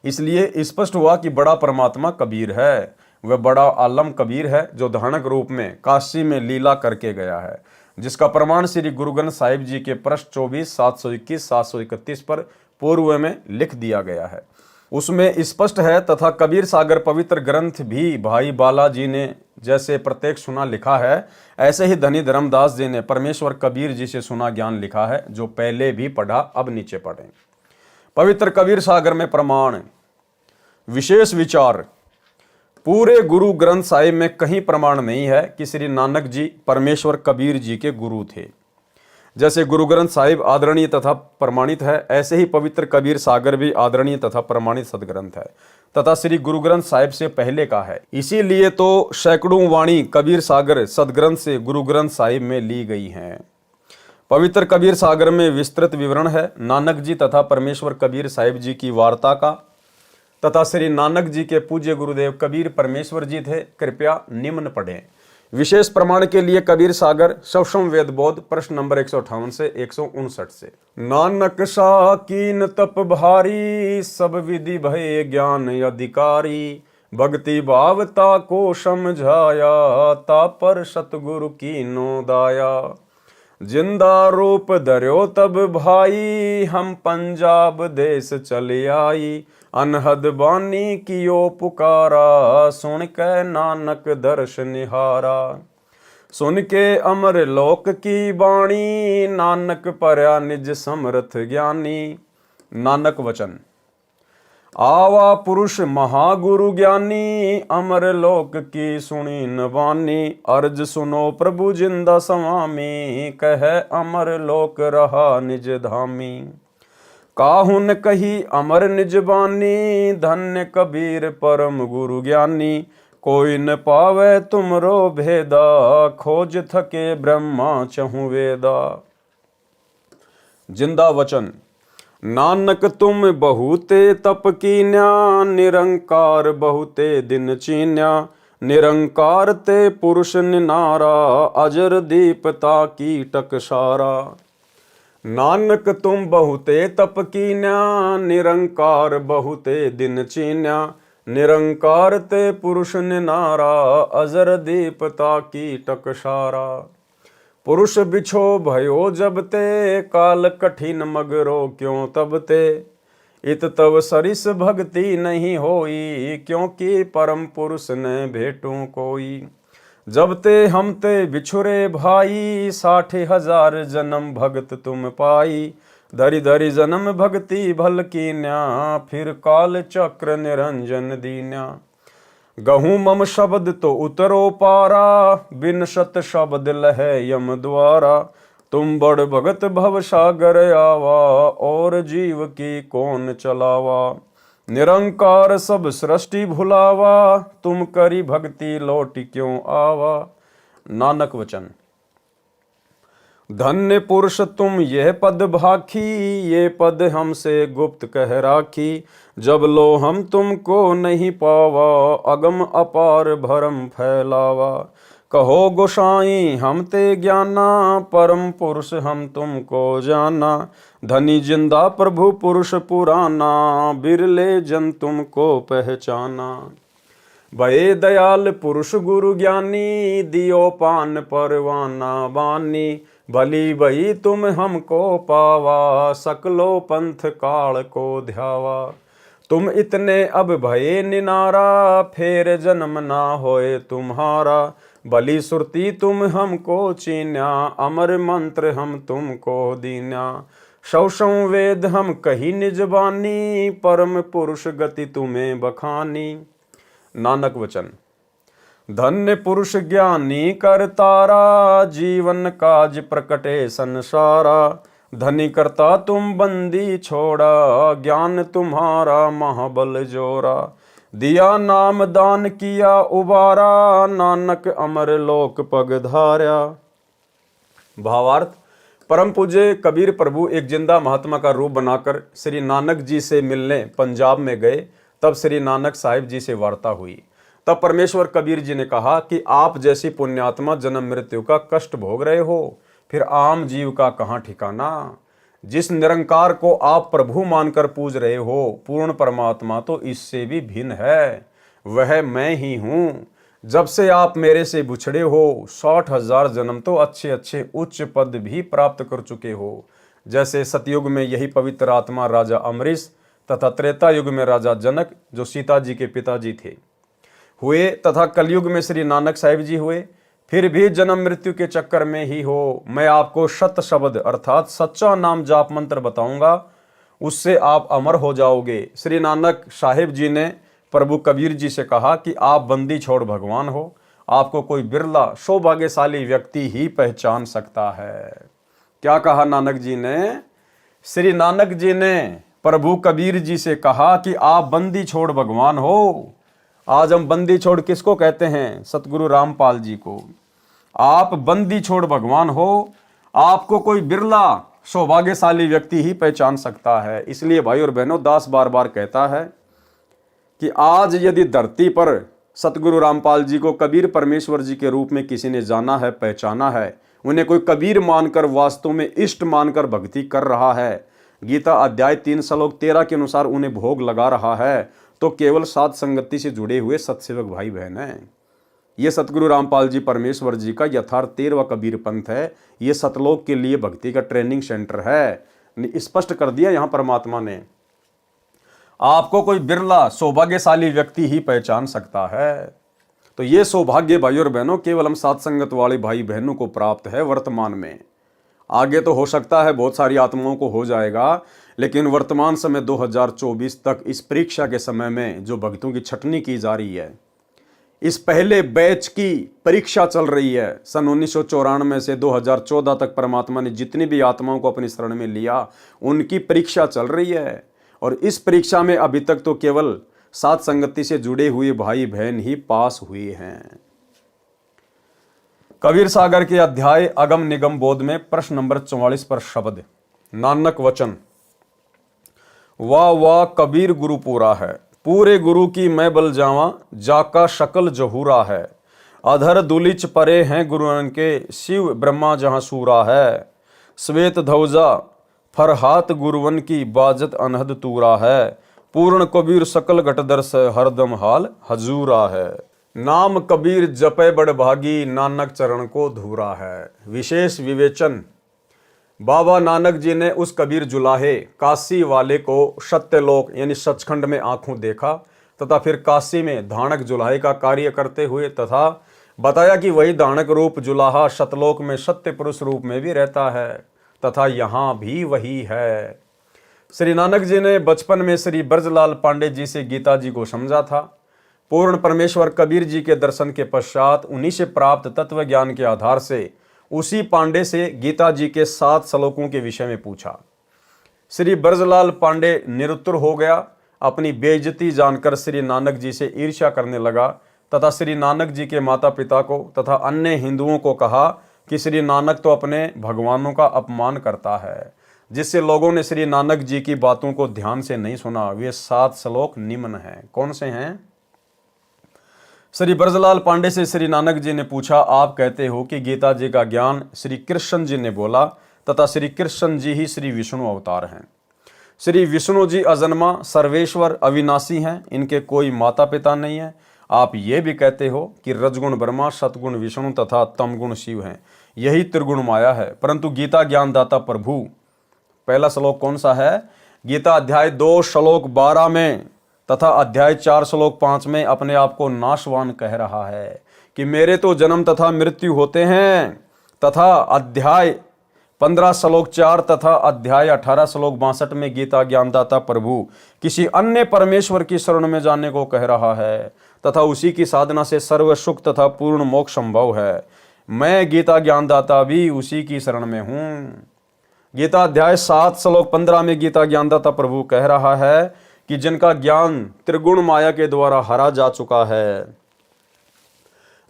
इसलिए स्पष्ट हुआ कि बड़ा परमात्मा कबीर है। वह बड़ा आलम कबीर है जो धानक रूप में काशी में लीला करके गया है, जिसका प्रमाण श्री गुरु ग्रंथ साहिब जी के पृष्ठ 24, 721, 731 पर पूर्व में लिख दिया गया है। उसमें स्पष्ट है। तथा कबीर सागर पवित्र ग्रंथ भी भाई बालाजी ने जैसे प्रत्येक सुना लिखा है, ऐसे ही धनी धर्मदास जी ने परमेश्वर कबीर जी से सुना ज्ञान लिखा है, जो पहले भी पढ़ा अब नीचे पढ़ें। पवित्र कबीर सागर में प्रमाण विशेष विचार। पूरे गुरु ग्रंथ साहिब में कहीं प्रमाण नहीं है कि श्री नानक जी परमेश्वर कबीर जी के गुरु थे। जैसे गुरु ग्रंथ साहिब आदरणीय तथा प्रमाणित है, ऐसे ही पवित्र कबीर सागर भी आदरणीय तथा प्रमाणित सदग्रंथ है तथा श्री गुरु ग्रंथ साहिब से पहले का है। इसीलिए तो सैकड़ों वाणी कबीर सागर सदग्रंथ से गुरु ग्रंथ साहिब में ली गई हैं। पवित्र कबीर सागर में विस्तृत विवरण है नानक जी तथा परमेश्वर कबीर साहिब जी की वार्ता का तथा श्री नानक जी के पूज्य गुरुदेव कबीर परमेश्वर जी थे। कृपया निम्न पढ़ें। विशेष प्रमाण के लिए कबीर सागर सवसम वेद बोध प्रश्न नंबर 158 से 159 से। नानक शाकीन तप भारी, सब विधि भय ज्ञान अधिकारी, भक्ति भावता को समझाया, ता पर सतगुरु की नो दाया। जिंदा रूप धर्यो तब भाई, हम पंजाब देश चले आई, अनहद बानी कियो पुकारा, सुन के नानक दर्श निहारा। सुन के अमर लोक की बाणी, नानक परया निज समर्थ ज्ञानी। नानक वचन। आवा पुरुष महागुरु ज्ञानी, अमर लोक की सुनी न बानी, अर्ज सुनो प्रभु जिंदा स्वामी, कह अमर लोक रहा निज धामी। काहुन कही अमर निज बानी, धन्य कबीर परम गुरु ज्ञानी, कोई न पावे तुमरो भेदा, खोज थके ब्रह्मा चहु वेदा। जिंदा वचन। नानक तुम बहुते तप कीन्या, निरंकार बहुते दिन चीन्या, निरंकार ते पुरुष निनारा, अजर दीपता की टकसारा। नानक तुम बहुते तप कीन्या, निरंकार बहुते दिन चीन्या, निरंकार ते पुरुष निनारा, अजर दीपता की टकसारा। पुरुष बिछो भयो जब ते, काल कठिन मगरो क्यों तब ते, इत तव सरिस भक्ति नहीं होई, क्योंकि परम पुरुष ने भेटू कोई। जब ते हम ते बिछुरे भाई, 60,000 जन्म भगत तुम पाई, धरि धरि जन्म भक्ति भल कीन्या, फिर काल चक्र निरंजन दीन्या। गहूँ मम शब्द तो उतरो पारा, बिन सत शब्द लहे यम द्वारा, तुम बड़ भगत भव सागर आवा, और जीव की कौन चलावा। निरंकार सब सृष्टि भुलावा, तुम करी भक्ति लौट क्यों आवा। नानक वचन। धन्य पुरुष तुम यह पद भाखी, ये पद हमसे गुप्त कह राखी, जब लो हम तुमको नहीं पावा, अगम अपार भरम फैलावा। कहो गोसाई हम ते ज्ञाना, परम पुरुष हम तुमको जाना, धनी जिंदा प्रभु पुरुष पुराना, बिरले जन तुमको पहचाना। भये दयाल पुरुष गुरु ज्ञानी, दियो पान परवाना बानी, भली भई तुम हमको पावा, सकलो पंथ काल को ध्यावा। तुम इतने अब भये निनारा, फेर जन्म ना होए तुम्हारा, भली सुरती तुम हमको चीन्या, अमर मंत्र हम तुमको दीन्या। सौ वेद हम कही निज बानी, परम पुरुष गति तुम्हें बखानी। नानक वचन। धन्य पुरुष ज्ञानी कर तारा, जीवन काज प्रकटे संसारा, धनी करता तुम बंदी छोड़ा, ज्ञान तुम्हारा महाबल जोरा। दिया नाम दान किया उबारा, नानक अमर लोक पग धार्या। भावार्थ, परम पूज्य कबीर प्रभु एक जिंदा महात्मा का रूप बनाकर श्री नानक जी से मिलने पंजाब में गए। तब श्री नानक साहिब जी से वार्ता हुई। तब परमेश्वर कबीर जी ने कहा कि आप जैसी पुण्यात्मा जन्म मृत्यु का कष्ट भोग रहे हो, फिर आम जीव का कहाँ ठिकाना। जिस निरंकार को आप प्रभु मानकर पूज रहे हो, पूर्ण परमात्मा तो इससे भी भिन्न है, वह मैं ही हूँ। जब से आप मेरे से बिछड़े हो, 60,000 जन्म तो अच्छे अच्छे उच्च पद भी प्राप्त कर चुके हो। जैसे सतयुग में यही पवित्र आत्मा राजा अमरीश तथा त्रेता युग में राजा जनक, जो सीता जी के पिताजी थे, हुए, तथा कलयुग में श्री नानक साहिब जी हुए। फिर भी जन्म मृत्यु के चक्कर में ही हो। मैं आपको सत शब्द अर्थात सच्चा नाम जाप मंत्र बताऊंगा, उससे आप अमर हो जाओगे। श्री नानक साहिब जी ने प्रभु कबीर जी से कहा कि आप बंदी छोड़ भगवान हो, आपको कोई बिरला सौभाग्यशाली व्यक्ति ही पहचान सकता है। क्या कहा नानक जी ने? श्री नानक जी ने प्रभु कबीर जी से कहा कि आप बंदी छोड़ भगवान हो। आज हम बंदी छोड़ किसको कहते हैं? सतगुरु रामपाल जी को। आप बंदी छोड़ भगवान हो, आपको कोई बिरला सौभाग्यशाली व्यक्ति ही पहचान सकता है। इसलिए भाई और बहनों, दास बार बार कहता है कि आज यदि धरती पर सतगुरु रामपाल जी को कबीर परमेश्वर जी के रूप में किसी ने जाना है, पहचाना है, उन्हें कोई कबीर मानकर वास्तव में इष्ट मानकर भक्ति कर रहा है, गीता अध्याय 3 श्लोक 13 के अनुसार उन्हें भोग लगा रहा है, तो केवल साध संगति से जुड़े हुए सत्सेवक भाई बहन हैं। ये सतगुरु रामपाल जी परमेश्वर जी का यथार्थ 13वां कबीर पंथ है। ये सतलोक के लिए भक्ति का ट्रेनिंग सेंटर है। स्पष्ट कर दिया यहाँ परमात्मा ने, आपको कोई बिरला सौभाग्यशाली व्यक्ति ही पहचान सकता है। तो ये सौभाग्य भाई और बहनों केवल हम साध संगत वाले भाई बहनों को प्राप्त है वर्तमान में। आगे तो हो सकता है बहुत सारी आत्माओं को हो जाएगा, लेकिन वर्तमान समय 2024 तक इस परीक्षा के समय में जो भक्तों की छटनी की जा रही है, इस पहले बैच की परीक्षा चल रही है। सन 1994 से 2014 तक परमात्मा ने जितनी भी आत्माओं को अपनी शरण में लिया, उनकी परीक्षा चल रही है। और इस परीक्षा में अभी तक तो केवल साथ संगति से जुड़े हुए भाई बहन ही पास हुए हैं। कबीर सागर के अध्याय अगम निगम बोध में प्रश्न नंबर 44 पर शब्द नानक वचन, वाह वाह कबीर गुरु पूरा है, पूरे गुरु की मैं बल जावा, जाका शकल जहूरा है। अधर दुलिच परे हैं गुरुअन के, शिव ब्रह्मा जहां सूरा है। श्वेत ध्वजा फरहात गुरुवन की, बाजत अनहद तूरा है। पूर्ण कबीर सकल घटदर्श, हरदम हाल हजूरा है। नाम कबीर जपे बड़ भागी, नानक चरण को धूरा है। विशेष विवेचन, बाबा नानक जी ने उस कबीर जुलाहे काशी वाले को सत्यलोक यानी सचखंड में आंखों देखा, तथा फिर काशी में धानक जुलाहे का कार्य करते हुए, तथा बताया कि वही धानक रूप जुलाहा सतलोक में सत्य पुरुष रूप में भी रहता है, तथा यहाँ भी वही है। श्री नानक जी ने बचपन में श्री ब्रजलाल पांडे जी से गीता जी को समझा था। पूर्ण परमेश्वर कबीर जी के दर्शन के पश्चात उन्हीं से प्राप्त तत्व ज्ञान के आधार से उसी पांडे से गीता जी के 7 श्लोकों के विषय में पूछा। श्री ब्रजलाल पांडे निरुत्तर हो गया। अपनी बेइज्जती जानकर श्री नानक जी से ईर्ष्या करने लगा, तथा श्री नानक जी के माता पिता को तथा अन्य हिंदुओं को कहा कि श्री नानक तो अपने भगवानों का अपमान करता है, जिससे लोगों ने श्री नानक जी की बातों को ध्यान से नहीं सुना। वे 7 श्लोक निम्न हैं। कौन से हैं? श्री ब्रजलाल पांडे से श्री नानक जी ने पूछा, आप कहते हो कि गीता जी का ज्ञान श्री कृष्ण जी ने बोला, तथा श्री कृष्ण जी ही श्री विष्णु अवतार हैं। श्री विष्णु जी अजन्मा सर्वेश्वर अविनाशी हैं, इनके कोई माता पिता नहीं है। आप ये भी कहते हो कि रजगुण ब्रह्मा, सतगुण विष्णु तथा तमगुण शिव हैं, यही त्रिगुण माया है। परंतु गीता ज्ञानदाता प्रभु, पहला श्लोक कौन सा है? गीता अध्याय 2 श्लोक 12 में तथा अध्याय 4 श्लोक 5 में अपने आप को नाशवान कह रहा है कि मेरे तो जन्म तथा मृत्यु होते हैं, तथा अध्याय 15 श्लोक 4 तथा अध्याय 18 श्लोक 62 में गीता ज्ञानदाता प्रभु किसी अन्य परमेश्वर की शरण में जाने को कह रहा है, तथा उसी की साधना से सर्व सुख तथा पूर्ण मोक्ष संभव है। मैं गीता ज्ञानदाता भी उसी की शरण में हूँ। गीता अध्याय 7 श्लोक 15 में गीता ज्ञानदाता प्रभु कह रहा है कि जिनका ज्ञान त्रिगुण माया के द्वारा हरा जा चुका है।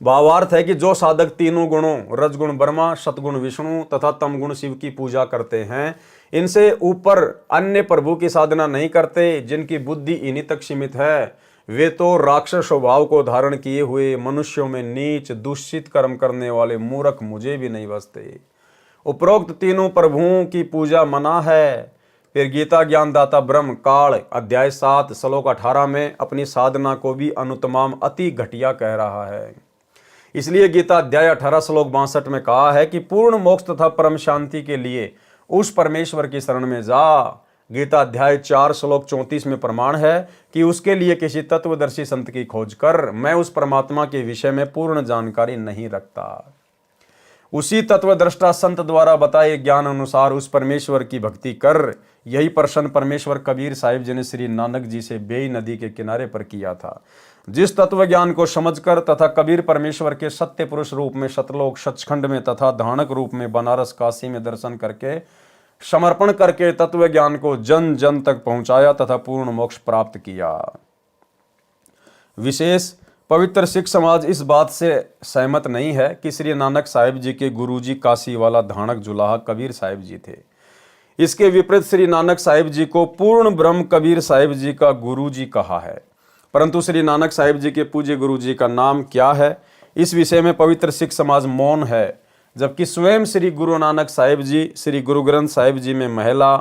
भावार्थ है कि जो साधक तीनों गुणों रजगुण ब्रह्मा, सतगुण विष्णु तथा तमगुण शिव की पूजा करते हैं, इनसे ऊपर अन्य प्रभु की साधना नहीं करते, जिनकी बुद्धि इन्हीं तक सीमित है, वे तो राक्षस स्वभाव को धारण किए हुए मनुष्यों में नीच दूषित कर्म करने वाले मूर्ख मुझे भी नहीं बसते। उपरोक्त तीनों प्रभुओं की पूजा मना है। फिर गीता ज्ञानदाता ब्रह्म काल अध्याय 7 श्लोक 18 में अपनी साधना को भी अनुत्तमाम अति घटिया कह रहा है। इसलिए गीता अध्याय 18 श्लोक 62 में कहा है कि पूर्ण मोक्ष तथा परम शांति के लिए उस परमेश्वर की शरण में जा। गीता अध्याय 4 श्लोक 34 में प्रमाण है कि उसके लिए किसी तत्वदर्शी संत की खोज कर। मैं उस परमात्मा के विषय में पूर्ण जानकारी नहीं रखता। उसी तत्वद्रष्टा संत द्वारा बताए ज्ञान अनुसार उस परमेश्वर की भक्ति कर। यही प्रश्न परमेश्वर कबीर साहिब जी ने श्री नानक जी से बेई नदी के किनारे पर किया था। जिस तत्व ज्ञान को समझकर तथा कबीर परमेश्वर के सत्य पुरुष रूप में सतलोक सचखंड में तथा धानक रूप में बनारस काशी में दर्शन करके समर्पण करके तत्व ज्ञान को जन जन तक पहुंचाया तथा पूर्ण मोक्ष प्राप्त किया। विशेष पवित्र सिख समाज इस बात से सहमत नहीं है कि श्री नानक साहिब जी के गुरुजी काशी वाला धानक जुलाहा कबीर साहिब जी थे। इसके विपरीत श्री नानक साहिब जी को पूर्ण ब्रह्म कबीर साहिब जी का गुरुजी कहा है। परंतु श्री नानक साहिब जी के पूज्य गुरुजी का नाम क्या है, इस विषय में पवित्र सिख समाज मौन है, जबकि स्वयं श्री गुरु नानक साहिब जी श्री गुरु ग्रंथ साहिब जी में महिला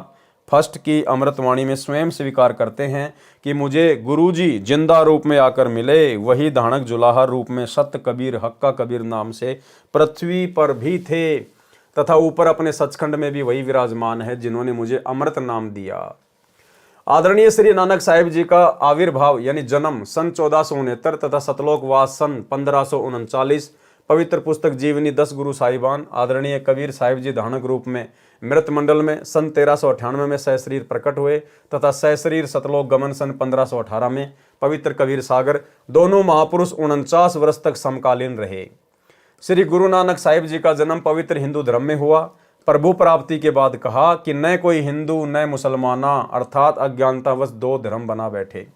फर्स्ट की अमृतवाणी में स्वयं स्वीकार करते हैं कि मुझे गुरुजी जिंदा रूप में आकर मिले। वही धानक जुलाहा रूप में सत्य कबीर हक्का कबीर नाम से पृथ्वी पर भी थे तथा ऊपर अपने सचखंड में भी वही विराजमान है जिन्होंने मुझे अमृत नाम दिया। आदरणीय श्री नानक साहिब जी का आविर्भाव यानी जन्म सन 1469 तथा सतलोकवास सन 1539। पवित्र पुस्तक जीवनी 10 गुरु साहिबान आदरणीय कबीर साहिब जी धानक रूप में मृत मंडल में सन 1398 में सहशरीर प्रकट हुए तथा सहशरीर सतलोक गमन सन 1518 में पवित्र कबीर सागर। दोनों महापुरुष 49 वर्ष तक समकालीन रहे। श्री गुरु नानक साहिब जी का जन्म पवित्र हिंदू धर्म में हुआ। प्रभु प्राप्ति के बाद कहा कि न कोई हिंदू न मुसलमाना अर्थात अज्ञानतावश दो धर्म बना बैठे।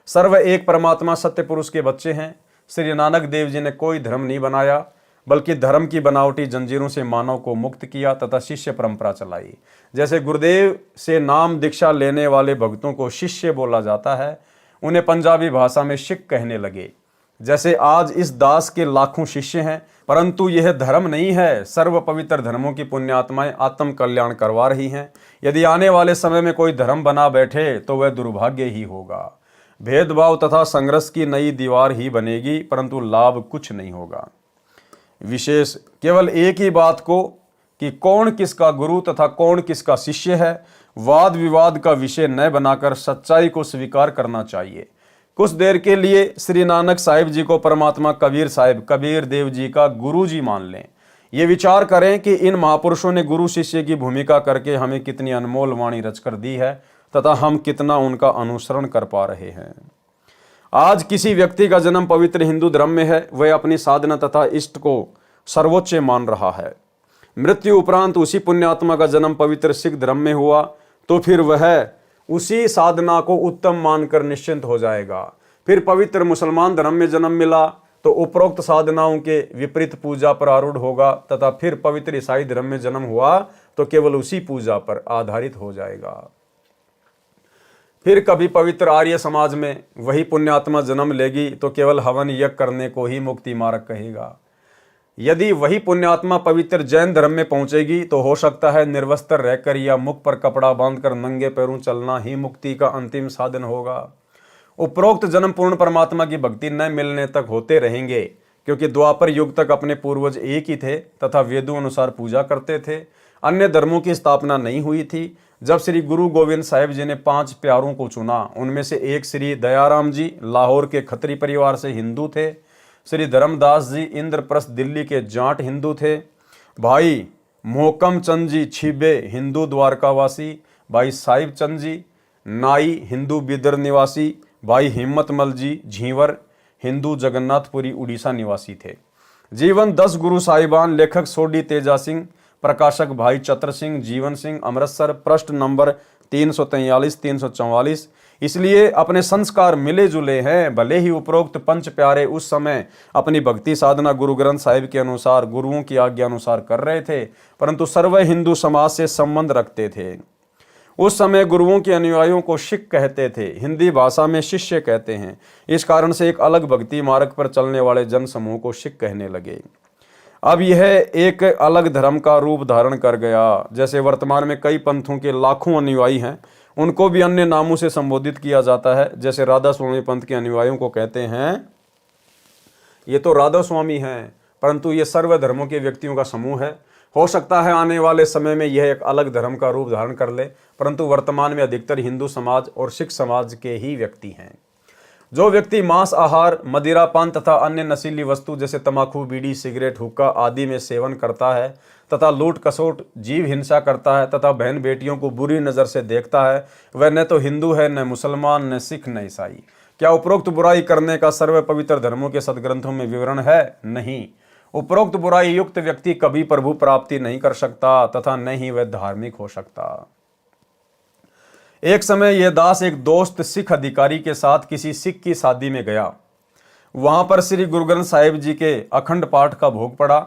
सर्व एक परमात्मा सत्य पुरुष के बच्चे हैं। श्री नानक देव जी ने कोई धर्म नहीं बनाया बल्कि धर्म की बनावटी जंजीरों से मानव को मुक्त किया तथा शिष्य परंपरा चलाई। जैसे गुरुदेव से नाम दीक्षा लेने वाले भक्तों को शिष्य बोला जाता है, उन्हें पंजाबी भाषा में सिख कहने लगे। जैसे आज इस दास के लाखों शिष्य हैं, परंतु यह धर्म नहीं है। सर्व पवित्र धर्मों की पुण्यात्माएं आत्म कल्याण करवा रही हैं। यदि आने वाले समय में कोई धर्म बना बैठे तो वह दुर्भाग्य ही होगा। भेदभाव तथा संघर्ष की नई दीवार ही बनेगी, परंतु लाभ कुछ नहीं होगा। विशेष केवल एक ही बात को कि कौन किसका गुरु तथा कौन किसका शिष्य है, वाद विवाद का विषय न बनाकर सच्चाई को स्वीकार करना चाहिए। कुछ देर के लिए श्री नानक साहिब जी को परमात्मा कबीर साहिब कबीर देव जी का गुरु जी मान लें। ये विचार करें कि इन महापुरुषों ने गुरु शिष्य की भूमिका करके हमें कितनी अनमोल वाणी रचकर दी है तथा हम कितना उनका अनुसरण कर पा रहे हैं। आज किसी व्यक्ति का जन्म पवित्र हिंदू धर्म में है, वह अपनी साधना तथा इष्ट को सर्वोच्च मान रहा है। मृत्यु उपरांत उसी पुण्यात्मा का जन्म पवित्र सिख धर्म में हुआ तो फिर वह उसी साधना को उत्तम मानकर निश्चिंत हो जाएगा। फिर पवित्र मुसलमान धर्म में जन्म मिला तो उपरोक्त साधनाओं के विपरीत पूजा पर आरूढ़ होगा तथा फिर पवित्र ईसाई धर्म में जन्म हुआ तो केवल उसी पूजा पर आधारित हो जाएगा। फिर कभी पवित्र आर्य समाज में वही पुण्यात्मा जन्म लेगी तो केवल हवन यज्ञ करने को ही मुक्ति मार्ग कहेगा। यदि वही पुण्यात्मा पवित्र जैन धर्म में पहुंचेगी तो हो सकता है निर्वस्त्र रहकर या मुख पर कपड़ा बांधकर नंगे पैरों चलना ही मुक्ति का अंतिम साधन होगा। उपरोक्त जन्म पूर्ण परमात्मा की भक्ति न मिलने तक होते रहेंगे, क्योंकि द्वापर युग तक अपने पूर्वज एक ही थे तथा वेदों अनुसार पूजा करते थे। अन्य धर्मों की स्थापना नहीं हुई थी। जब श्री गुरु गोविंद साहिब जी ने 5 प्यारों को चुना, उनमें से एक श्री दयाराम जी लाहौर के खत्री परिवार से हिंदू थे। श्री धर्मदास जी इंद्रप्रस्थ दिल्ली के जाट हिंदू थे। भाई मोहकम चंद जी छिबे हिंदू द्वारकावासी। भाई साहिब चंद जी नाई हिंदू बिदर निवासी। भाई हिम्मतमल जी झींवर हिंदू जगन्नाथपुरी उड़ीसा निवासी थे। जीवन 10 गुरु साहिबान लेखक सोडी तेजा सिंह प्रकाशक भाई चतर सिंह, जीवन सिंह, अमृतसर, पृष्ठ नंबर 343 344। इसलिए अपने संस्कार मिले जुले हैं। भले ही उपरोक्त पंच प्यारे उस समय अपनी भक्ति साधना गुरु ग्रंथ साहिब के अनुसार, गुरुओं की आज्ञा अनुसार कर रहे थे, परंतु सर्व हिंदू समाज से संबंध रखते थे। उस समय गुरुओं के अनुयायियों को शिख कहते थे, हिंदी भाषा में शिष्य कहते हैं। इस कारण से एक अलग भक्ति मार्ग पर चलने वाले जन समूह को शिख कहने लगे। अब यह एक अलग धर्म का रूप धारण कर गया। जैसे वर्तमान में कई पंथों के लाखों अनुयायी हैं, उनको भी अन्य नामों से संबोधित किया जाता है। जैसे राधा स्वामी पंथ के अनुयायियों को कहते हैं ये तो राधा स्वामी हैं, परंतु ये सर्व धर्मों के व्यक्तियों का समूह है। हो सकता है आने वाले समय में यह एक अलग धर्म का रूप धारण कर ले, परंतु वर्तमान में अधिकतर हिंदू समाज और सिख समाज के ही व्यक्ति हैं। जो व्यक्ति मांस आहार, मदिरा पान तथा अन्य नशीली वस्तु जैसे तंबाकू, बीड़ी, सिगरेट, हुक्का आदि में सेवन करता है तथा लूट कसोट, जीव हिंसा करता है तथा बहन बेटियों को बुरी नज़र से देखता है, वह न तो हिंदू है, न मुसलमान, न सिख, न ईसाई। क्या उपरोक्त बुराई करने का सर्व पवित्र धर्मों के सदग्रंथों में विवरण है? नहीं। उपरोक्त बुराई युक्त व्यक्ति कभी प्रभु प्राप्ति नहीं कर सकता तथा न ही वह धार्मिक हो सकता। एक समय यह दास एक दोस्त सिख अधिकारी के साथ किसी सिख की शादी में गया। वहां पर श्री गुरु ग्रंथ साहिब जी के अखंड पाठ का भोग पड़ा।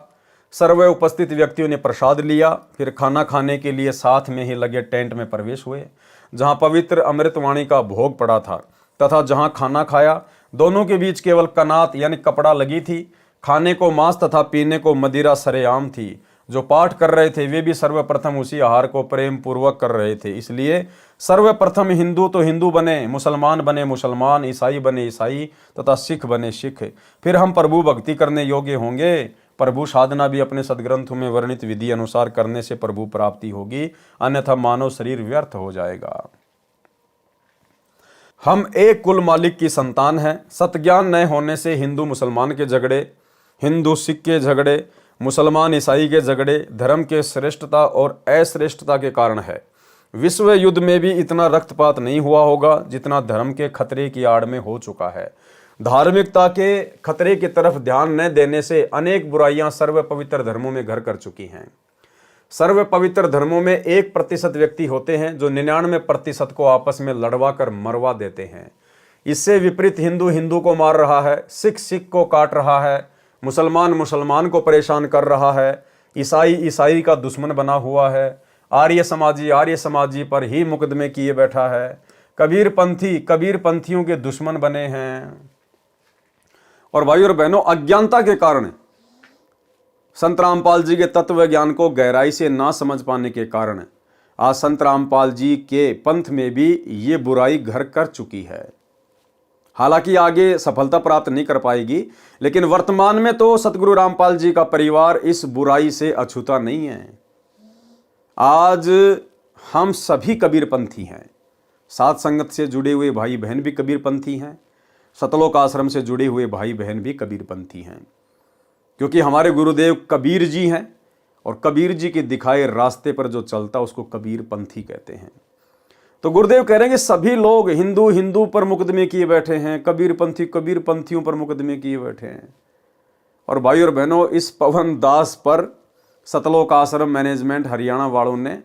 सर्व उपस्थित व्यक्तियों ने प्रसाद लिया, फिर खाना खाने के लिए साथ में ही लगे टेंट में प्रवेश हुए, जहां पवित्र अमृतवाणी का भोग पड़ा था तथा जहां खाना खाया। दोनों के बीच केवल कनात यानी कपड़ा लगी थी। खाने को मांस तथा पीने को मदिरा सरेआम थी। जो पाठ कर रहे थे वे भी सर्वप्रथम उसी आहार को प्रेम पूर्वक कर रहे थे। इसलिए सर्वप्रथम हिंदू तो हिंदू बने, मुसलमान बने मुसलमान, ईसाई बने ईसाई तथा सिख बने सिख। फिर हम प्रभु भक्ति करने योग्य होंगे। प्रभु साधना भी अपने सदग्रंथों में वर्णित विधि अनुसार करने से प्रभु प्राप्ति होगी, अन्यथा मानव शरीर व्यर्थ हो जाएगा। हम एक कुल मालिक की संतान हैं। सतज्ञान न होने से हिंदू मुसलमान के झगड़े, हिंदू सिख के झगड़े, मुसलमान ईसाई के झगड़े धर्म के श्रेष्ठता और अश्रेष्ठता के कारण है। विश्व युद्ध में भी इतना रक्तपात नहीं हुआ होगा जितना धर्म के खतरे की आड़ में हो चुका है। धार्मिकता के खतरे की तरफ ध्यान न देने से अनेक बुराइयां सर्व पवित्र धर्मों में घर कर चुकी हैं। सर्व पवित्र धर्मों में 1% व्यक्ति होते हैं जो 99% को आपस में लड़वा कर मरवा देते हैं। इससे विपरीत हिंदू हिंदू को मार रहा है, सिख सिख को काट रहा है, मुसलमान मुसलमान को परेशान कर रहा है, ईसाई ईसाई का दुश्मन बना हुआ है, आर्य समाजी पर ही मुकदमे किए बैठा है, कबीर पंथियों के दुश्मन बने हैं। और भाइयों और बहनों, अज्ञानता के कारण, संत रामपाल जी के तत्व ज्ञान को गहराई से ना समझ पाने के कारण आज संत रामपाल जी के पंथ में भी ये बुराई घर कर चुकी है। हालांकि आगे सफलता प्राप्त नहीं कर पाएगी, लेकिन वर्तमान में तो सतगुरु रामपाल जी का परिवार इस बुराई से अछूता नहीं है। आज हम सभी कबीरपंथी हैं। साध संगत से जुड़े हुए भाई बहन भी कबीरपंथी हैं, सतलोक आश्रम से जुड़े हुए भाई बहन भी कबीरपंथी हैं, क्योंकि हमारे गुरुदेव कबीर जी हैं और कबीर जी के दिखाए रास्ते पर जो चलता उसको कबीरपंथी कहते हैं। तो गुरुदेव कह रहे हैं कि सभी लोग हिंदू हिंदू पर मुकदमे किए बैठे हैं, कबीरपंथी कबीरपंथियों पर मुकदमे किए बैठे हैं। और भाई और बहनों, इस पवन दास पर सतलोक आश्रम मैनेजमेंट हरियाणा वालों ने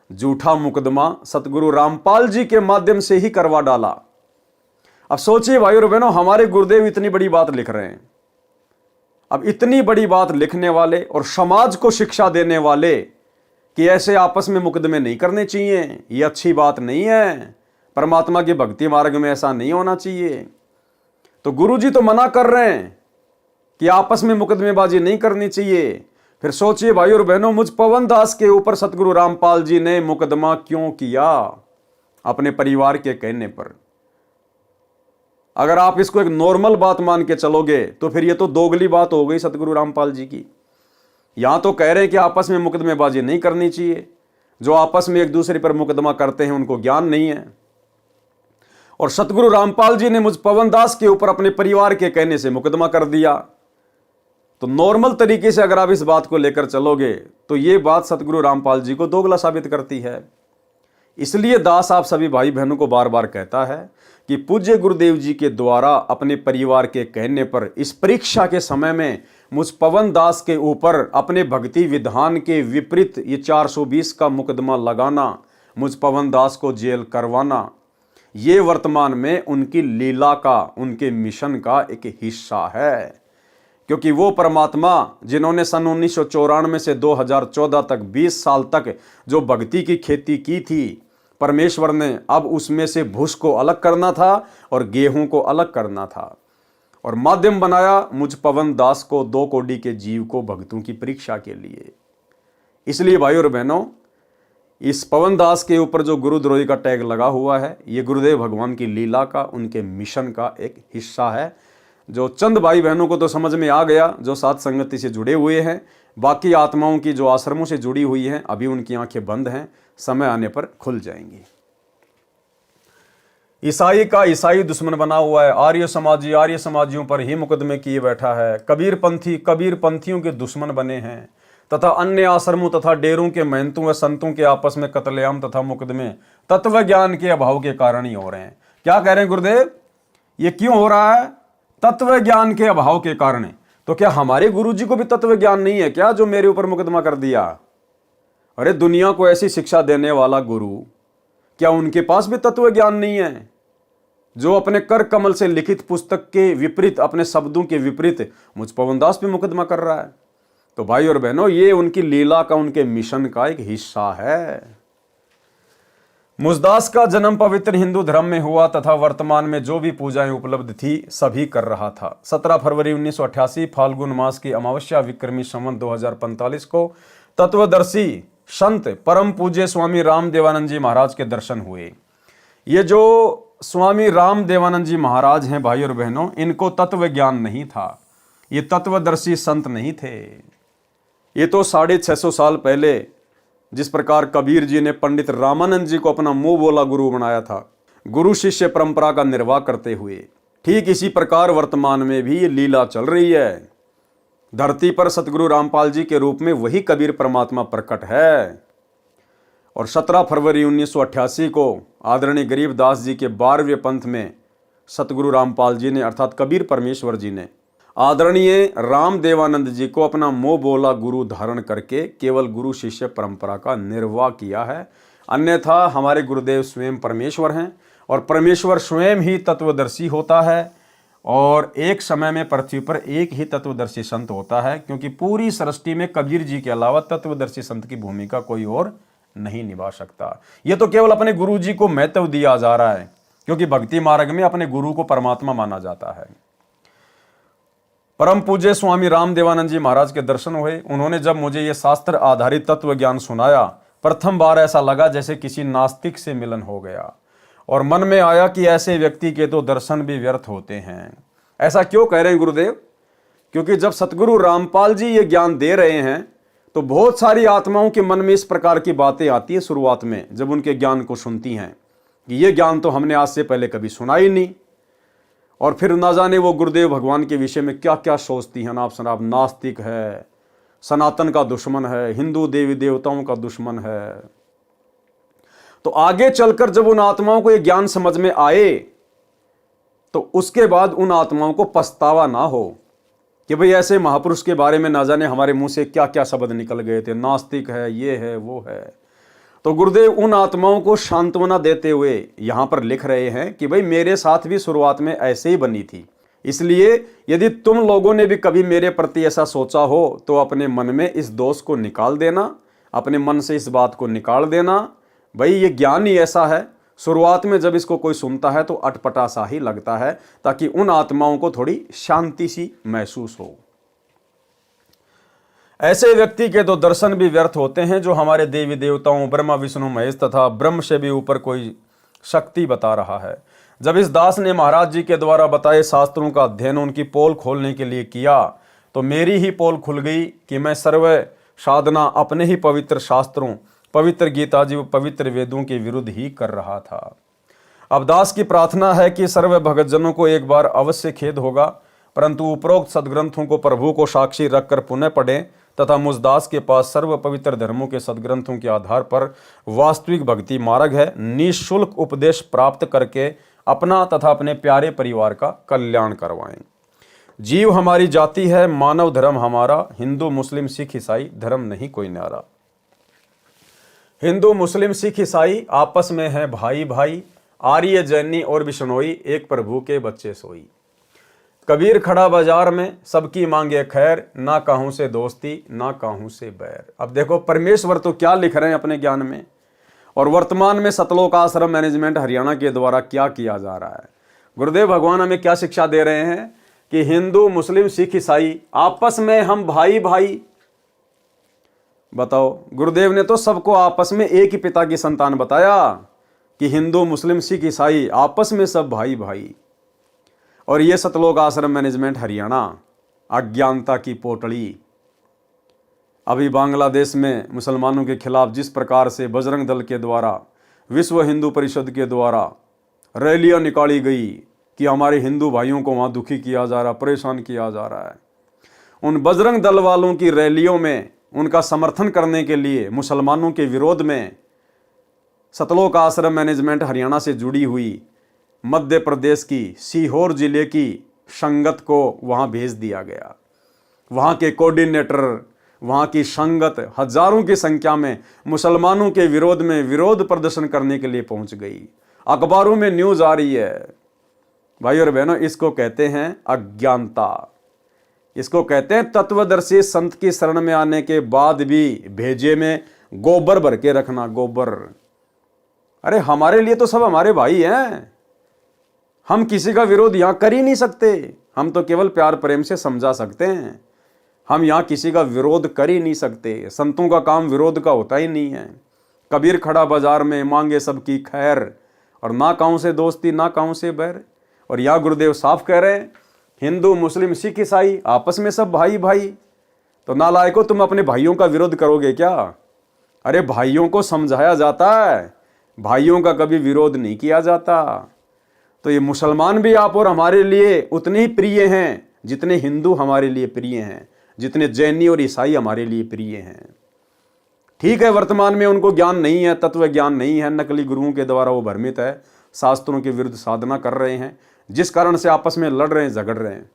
झूठा मुकदमा सतगुरु रामपाल जी के माध्यम से ही करवा डाला। अब सोचिए भाई और बहनों, हमारे गुरुदेव इतनी बड़ी बात लिख रहे हैं। अब इतनी बड़ी बात लिखने वाले और समाज को शिक्षा देने वाले कि ऐसे आपस में मुकदमे नहीं करने चाहिए, ये अच्छी बात नहीं है, परमात्मा के भक्ति मार्ग में ऐसा नहीं होना चाहिए। तो गुरुजी तो मना कर रहे हैं कि आपस में मुकदमेबाजी नहीं करनी चाहिए। फिर सोचिए भाई और बहनों, मुझ पवन दास के ऊपर सतगुरु रामपाल जी ने मुकदमा क्यों किया? अपने परिवार के कहने पर। अगर आप इसको एक नॉर्मल बात मान के चलोगे तो फिर ये तो दोगली बात हो गई सतगुरु रामपाल जी की। यहां तो कह रहे हैं कि आपस में मुकदमेबाजी नहीं करनी चाहिए। जो आपस में एक दूसरे पर मुकदमा करते हैं उनको ज्ञान नहीं है। और सतगुरु रामपाल जी ने मुझ पवन दास के ऊपर अपने परिवार के कहने से मुकदमा कर दिया। तो नॉर्मल तरीके से अगर आप इस बात को लेकर चलोगे तो ये बात सतगुरु रामपाल जी को दोगला साबित करती है। इसलिए दास आप सभी भाई बहनों को बार बार कहता है कि पूज्य गुरुदेव जी के द्वारा अपने परिवार के कहने पर इस परीक्षा के समय में मुझ पवन दास के ऊपर अपने भक्ति विधान के विपरीत ये 420 का मुकदमा लगाना, मुझ पवन दास को जेल करवाना, ये वर्तमान में उनकी लीला का, उनके मिशन का एक हिस्सा है। क्योंकि वो परमात्मा जिन्होंने सन 1994 से 2014 तक 20 साल तक जो भक्ति की खेती की थी, परमेश्वर ने अब उसमें से भूस को अलग करना था और गेहूं को अलग करना था, और माध्यम बनाया मुझ पवन दास को, 2 कोटि के जीव को भक्तों की परीक्षा के लिए। इसलिए भाई और बहनों, इस पवन दास के ऊपर जो गुरुद्रोही का टैग लगा हुआ है, ये गुरुदेव भगवान की लीला का, उनके मिशन का एक हिस्सा है। जो चंद भाई बहनों को तो समझ में आ गया, जो साथ संगति से जुड़े हुए हैं। बाकी आत्माओं की जो आश्रमों से जुड़ी हुई हैं, अभी उनकी आंखें बंद हैं, समय आने पर खुल जाएंगी। ईसाई का ईसाई दुश्मन बना हुआ है, आर्य समाजियों पर ही मुकदमे किए बैठा है। कबीर पंथियों के दुश्मन बने हैं, तथा अन्य आश्रमों तथा डेरों के महंतों व संतों के आपस में कत्लेआम तथा मुकदमे तत्व ज्ञान के अभाव के कारण ही हो रहे हैं। क्या कह रहे हैं गुरुदेव, ये क्यों हो रहा है? तत्व ज्ञान के अभाव के कारण। तो क्या हमारे गुरुजी को भी तत्व ज्ञान नहीं है क्या, जो मेरे ऊपर मुकदमा कर दिया? अरे दुनिया को ऐसी शिक्षा देने वाला गुरु, क्या उनके पास भी तत्व ज्ञान नहीं है? जो अपने कर कमल से लिखित पुस्तक के विपरीत, अपने शब्दों के विपरीत मुझ पवन दास पे मुकदमा कर रहा है। तो भाई और बहनों, ये उनकी लीला का, उनके मिशन का एक हिस्सा है। मुझदास का जन्म पवित्र हिंदू धर्म में हुआ तथा वर्तमान में जो भी पूजाएं उपलब्ध थी सभी कर रहा था। 17 फरवरी 1988 फाल्गुन मास की अमावस्या विक्रमी संवत 2045 को तत्वदर्शी संत परम पूज्य स्वामी राम देवानंद जी महाराज के दर्शन हुए। ये जो स्वामी राम देवानंद जी महाराज हैं भाई और बहनों, इनको तत्व ज्ञान नहीं था, ये तत्वदर्शी संत नहीं थे। ये तो 650 साल पहले जिस प्रकार कबीर जी ने पंडित रामानंद जी को अपना मुंह बोला गुरु बनाया था, गुरु शिष्य परंपरा का निर्वाह करते हुए, ठीक इसी प्रकार वर्तमान में भी ये लीला चल रही है। धरती पर सतगुरु रामपाल जी के रूप में वही कबीर परमात्मा प्रकट है। और 17 फरवरी 1988 को आदरणीय गरीबदास जी के 12वें पंथ में सतगुरु रामपाल जी ने, अर्थात कबीर परमेश्वर जी ने, आदरणीय राम देवानंद जी को अपना मोह बोला गुरु धारण करके केवल गुरु शिष्य परंपरा का निर्वाह किया है। अन्यथा हमारे गुरुदेव स्वयं परमेश्वर हैं, और परमेश्वर स्वयं ही तत्वदर्शी होता है। और एक समय में पृथ्वी पर एक ही तत्वदर्शी संत होता है, क्योंकि पूरी सृष्टि में कबीर जी के अलावा तत्वदर्शी संत की भूमिका कोई और नहीं निभा सकता। ये तो केवल अपने गुरु जी को महत्व दिया जा रहा है, क्योंकि भक्ति मार्ग में अपने गुरु को परमात्मा माना जाता है। परम पूज्य स्वामी राम देवानंद जी महाराज के दर्शन हुए। उन्होंने जब मुझे ये शास्त्र आधारित तत्व ज्ञान सुनाया, प्रथम बार ऐसा लगा जैसे किसी नास्तिक से मिलन हो गया, और मन में आया कि ऐसे व्यक्ति के तो दर्शन भी व्यर्थ होते हैं। ऐसा क्यों कह रहे हैं गुरुदेव? क्योंकि जब सतगुरु रामपाल जी ये ज्ञान दे रहे हैं, तो बहुत सारी आत्माओं के मन में इस प्रकार की बातें आती है शुरुआत में, जब उनके ज्ञान को सुनती हैं, कि ये ज्ञान तो हमने आज से पहले कभी सुना ही नहीं। और फिर ना जाने वो गुरुदेव भगवान के विषय में क्या क्या सोचती हैं। आप नास्तिक है, सनातन का दुश्मन है, हिंदू देवी देवताओं का दुश्मन है। तो आगे चलकर जब उन आत्माओं को ये ज्ञान समझ में आए, तो उसके बाद उन आत्माओं को पछतावा ना हो कि भाई ऐसे महापुरुष के बारे में ना जाने हमारे मुंह से क्या क्या शब्द निकल गए थे, नास्तिक है, ये है, वो है। तो गुरुदेव उन आत्माओं को सांत्वना देते हुए यहां पर लिख रहे हैं कि भाई मेरे साथ भी शुरुआत में ऐसे ही बनी थी, इसलिए यदि तुम लोगों ने भी कभी मेरे प्रति ऐसा सोचा हो तो अपने मन में इस दोष को निकाल देना, अपने मन से इस बात को निकाल देना। भाई ये ज्ञान ही ऐसा है, शुरुआत में जब इसको कोई सुनता है तो अटपटा सा ही लगता है, ताकि उन आत्माओं को थोड़ी शांति सी महसूस हो। ऐसे व्यक्ति के तो दर्शन भी व्यर्थ होते हैं जो हमारे देवी देवताओं ब्रह्मा विष्णु महेश तथा ब्रह्म से भी ऊपर कोई शक्ति बता रहा है। जब इस दास ने महाराज जी के द्वारा बताए शास्त्रों का अध्ययन उनकी पोल खोलने के लिए किया, तो मेरी ही पोल खुल गई कि मैं सर्व साधना अपने ही पवित्र शास्त्रों, पवित्र गीता जी व पवित्र वेदों के विरुद्ध ही कर रहा था। अब दास की प्रार्थना है कि सर्व भगतजनों को एक बार अवश्य खेद होगा, परंतु उपरोक्त सदग्रंथों को प्रभु को साक्षी रखकर पुनः पढ़ें तथा मुझ दास के पास सर्व पवित्र धर्मों के सदग्रंथों के आधार पर वास्तविक भक्ति मार्ग है, निःशुल्क उपदेश प्राप्त करके अपना तथा अपने प्यारे परिवार का कल्याण करवाएं। जीव हमारी जाति है, मानव धर्म हमारा, हिंदू मुस्लिम सिख ईसाई धर्म नहीं कोई न्यारा। हिंदू मुस्लिम सिख ईसाई आपस में है भाई भाई, आर्य जैनी और बिश्नोई एक प्रभु के बच्चे सोई। कबीर खड़ा बाजार में सबकी मांगे खैर, ना काहू से दोस्ती ना काहू से बैर। अब देखो परमेश्वर तो क्या लिख रहे हैं अपने ज्ञान में, और वर्तमान में सतलोक आश्रम मैनेजमेंट हरियाणा के द्वारा क्या किया जा रहा है। गुरुदेव भगवान हमें क्या शिक्षा दे रहे हैं कि हिंदू मुस्लिम सिख ईसाई आपस में हम भाई भाई। बताओ, गुरुदेव ने तो सबको आपस में एक ही पिता की संतान बताया कि हिंदू मुस्लिम सिख ईसाई आपस में सब भाई भाई। और ये सतलोक आश्रम मैनेजमेंट हरियाणा अज्ञानता की पोटली। अभी बांग्लादेश में मुसलमानों के खिलाफ जिस प्रकार से बजरंग दल के द्वारा, विश्व हिंदू परिषद के द्वारा रैलियां निकाली गई कि हमारे हिंदू भाइयों को वहाँ दुखी किया जा रहा, परेशान किया जा रहा है, उन बजरंग दल वालों की रैलियों में उनका समर्थन करने के लिए मुसलमानों के विरोध में सतलोक आश्रम मैनेजमेंट हरियाणा से जुड़ी हुई मध्य प्रदेश की सीहोर जिले की संगत को वहाँ भेज दिया गया। वहाँ के कोऑर्डिनेटर, वहाँ की संगत हजारों की संख्या में मुसलमानों के विरोध में विरोध प्रदर्शन करने के लिए पहुँच गई। अखबारों में न्यूज़ आ रही है। भाई और बहनों, इसको कहते हैं अज्ञानता। इसको कहते हैं तत्वदर्शी संत की शरण में आने के बाद भी भेजे में गोबर भर के रखना, गोबर। अरे हमारे लिए तो सब हमारे भाई हैं, हम किसी का विरोध यहाँ कर ही नहीं सकते। हम तो केवल प्यार प्रेम से समझा सकते हैं, हम यहाँ किसी का विरोध कर ही नहीं सकते। संतों का काम विरोध का होता ही नहीं है। कबीर खड़ा बाजार में मांगे सबकी खैर, और ना काहू से दोस्ती ना काहू से बैर। और यहाँ गुरुदेव साफ कह रहे हैं हिंदू मुस्लिम सिख ईसाई आपस में सब भाई भाई। तो नालायकों, तुम अपने भाइयों का विरोध करोगे क्या? अरे भाइयों को समझाया जाता है, भाइयों का कभी विरोध नहीं किया जाता। तो ये मुसलमान भी आप और हमारे लिए उतने ही प्रिय हैं जितने हिंदू हमारे लिए प्रिय हैं, जितने जैनी और ईसाई हमारे लिए प्रिय हैं। ठीक है, वर्तमान में उनको ज्ञान नहीं है, तत्व ज्ञान नहीं है, नकली गुरुओं के द्वारा वो भ्रमित है, शास्त्रों के विरुद्ध साधना कर रहे हैं, जिस कारण से आपस में लड़ रहे हैं, झगड़ रहे हैं।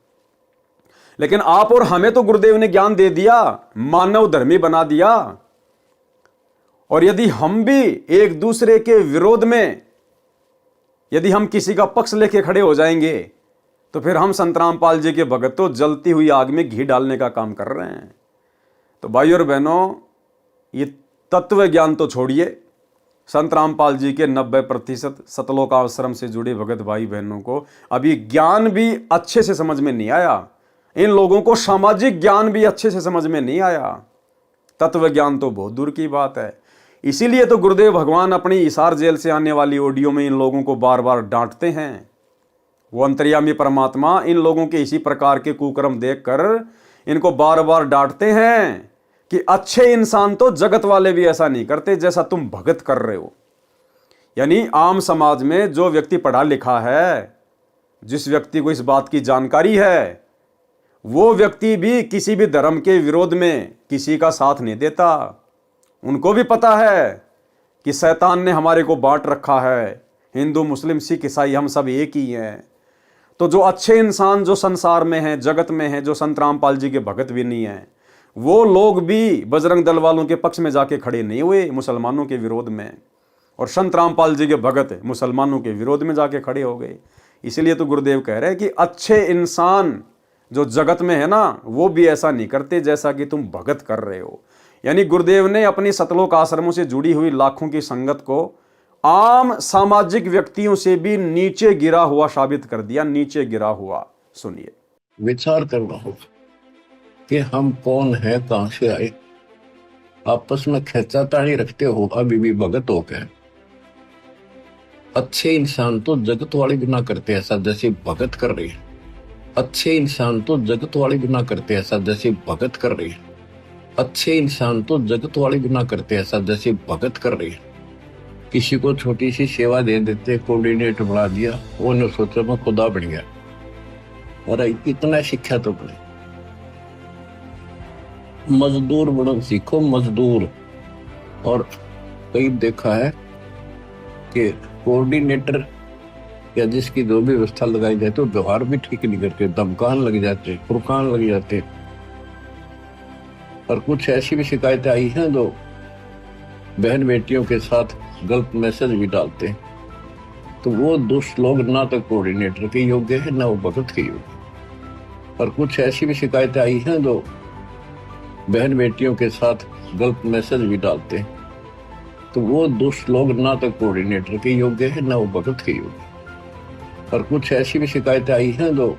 लेकिन आप और हमें तो गुरुदेव ने ज्ञान दे दिया, मानव धर्मी बना दिया। और यदि हम भी एक दूसरे के विरोध में, यदि हम किसी का पक्ष लेके खड़े हो जाएंगे, तो फिर हम संत रामपाल जी के भगत तो जलती हुई आग में घी डालने का काम कर रहे हैं। तो भाई और बहनों, ये तत्व ज्ञान तो छोड़िए, संत रामपाल जी के 90% सतलोक आश्रम से जुड़े भगत भाई बहनों को अभी ज्ञान भी अच्छे से समझ में नहीं आया। इन लोगों को सामाजिक ज्ञान भी अच्छे से समझ में नहीं आया, तत्व ज्ञान तो बहुत दूर की बात है। इसीलिए तो गुरुदेव भगवान अपनी हिसार जेल से आने वाली ऑडियो में इन लोगों को बार बार डांटते हैं। वो अंतर्यामी परमात्मा इन लोगों के इसी प्रकार के कुकर्म देखकर इनको बार बार डांटते हैं कि अच्छे इंसान तो जगत वाले भी ऐसा नहीं करते जैसा तुम भगत कर रहे हो। यानी आम समाज में जो व्यक्ति पढ़ा लिखा है, जिस व्यक्ति को इस बात की जानकारी है, वो व्यक्ति भी किसी भी धर्म के विरोध में किसी का साथ नहीं देता। उनको भी पता है कि शैतान ने हमारे को बांट रखा है, हिंदू मुस्लिम सिख ईसाई हम सब एक ही हैं। तो जो अच्छे इंसान जो संसार में हैं, जगत में हैं, जो संत रामपाल जी के भगत भी नहीं हैं, वो लोग भी बजरंग दल वालों के पक्ष में जाके खड़े नहीं हुए मुसलमानों के विरोध में, और संत रामपाल जी के भगत मुसलमानों के विरोध में जाके खड़े हो गए। इसलिए तो गुरुदेव कह रहे हैं कि अच्छे इंसान जो जगत में है ना, वो भी ऐसा नहीं करते जैसा कि तुम भगत कर रहे हो। यानी गुरुदेव ने अपनी सतलोक आश्रमों से जुड़ी हुई लाखों की संगत को आम सामाजिक व्यक्तियों से भी नीचे गिरा हुआ साबित कर दिया, नीचे गिरा हुआ। सुनिए। विचार करना होगा कि हम कौन है, कहां से आए। आपस में खेचातानी रखते हो अभी भी भगत हो गए। अच्छे इंसान तो जगत वाले भी ना करते ऐसा जैसे भगत कर रही है। अच्छे इंसान तो जगत वाले भी ना करते ऐसा जैसे भगत कर रही है। अच्छे इंसान तो जगत वाले भी ना करते ऐसा जैसे भगत कर रही है। किसी को छोटी सी सेवा दे देते, कोऑर्डिनेटर बना दिया, वो ने सोचा मैं खुदा बन गया। और इतना शिक्षा तो बने, मजदूर बनो सीखो, मजदूर। और कई देखा है कि कोऑर्डिनेटर या जिसकी जो भी व्यवस्था लगाई जाए तो व्यवहार भी ठीक नहीं करते, धमकान लग जाते, फुरकान लग जाते। और कुछ ऐसी भी शिकायतें आई हैं जो बहन बेटियों के साथ गलत मैसेज भी डालते हैं। तो वो दुष्ट लोग ना तो कोऑर्डिनेटर के योग्य है ना वो भगत के योग्य। और कुछ ऐसी भी शिकायतें आई हैं जो बहन बेटियों के साथ गलत मैसेज भी डालते हैं। तो वो दुष्ट लोग ना तो कोऑर्डिनेटर के योग्य है ना वो भगत के योग्य। और कुछ ऐसी भी शिकायतें आई हैं जो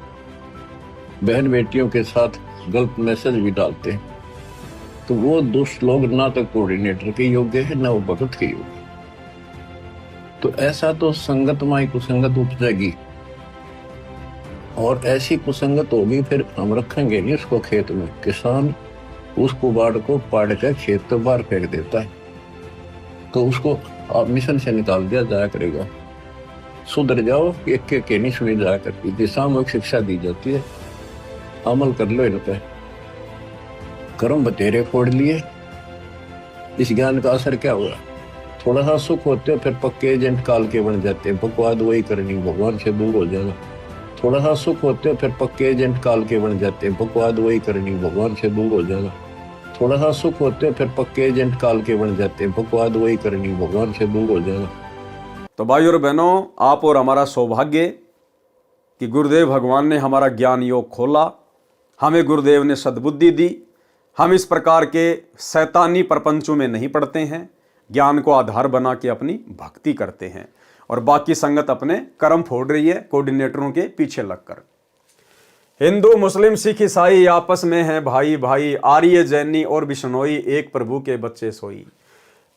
बहन बेटियों के साथ गलत मैसेज भी डालते हैं। तो वो दुष्ट लोग ना तो कोऑर्डिनेटर के योग्य है ना वो भगत के योग्य। तो ऐसा तो संगत माई कुसंगत उपजेगी, और ऐसी कुसंगत होगी फिर हम रखेंगे नहीं उसको खेत में। किसान उस कुबाड़ को पाड़ कर खेत तो बाहर फेंक देता है, तो उसको आप मिशन से निकाल दिया जाया करेगा। सुधर जाओ, एक के नहीं सुनी जाया करती, दिशात्मक शिक्षा दी जाती है, अमल कर लो इन पे। कर्म बतेरे फोड़ लिए, इस ज्ञान का असर क्या हुआ? थोड़ा सा सुख होते हो फिर पक्के एजेंट काल के बन जाते हैं, बकवाद वही करनी, भगवान से दूर हो जाना। थोड़ा सा सुख होते हो फिर पक्के एजेंट काल के बन जाते हैं, बकवाद वही करनी, भगवान से दूर हो जाना। थोड़ा सा सुख होते हो फिर पक्के एजेंट काल के बन जाते हैं, बकवाद वही करनी, भगवान से दूर हो जाना। तो भाई और बहनों, आप और हमारा सौभाग्य कि गुरुदेव भगवान ने हमारा ज्ञान योग खोला, हमें गुरुदेव ने सद्बुद्धि दी। हम इस प्रकार के शैतानी प्रपंचों में नहीं पड़ते हैं, ज्ञान को आधार बना के अपनी भक्ति करते हैं, और बाकी संगत अपने कर्म फोड़ रही है कोऑर्डिनेटरों के पीछे लगकर। हिंदू मुस्लिम सिख ईसाई आपस में हैं भाई भाई, आर्य जैनी और बिश्नोई, एक प्रभु के बच्चे सोई।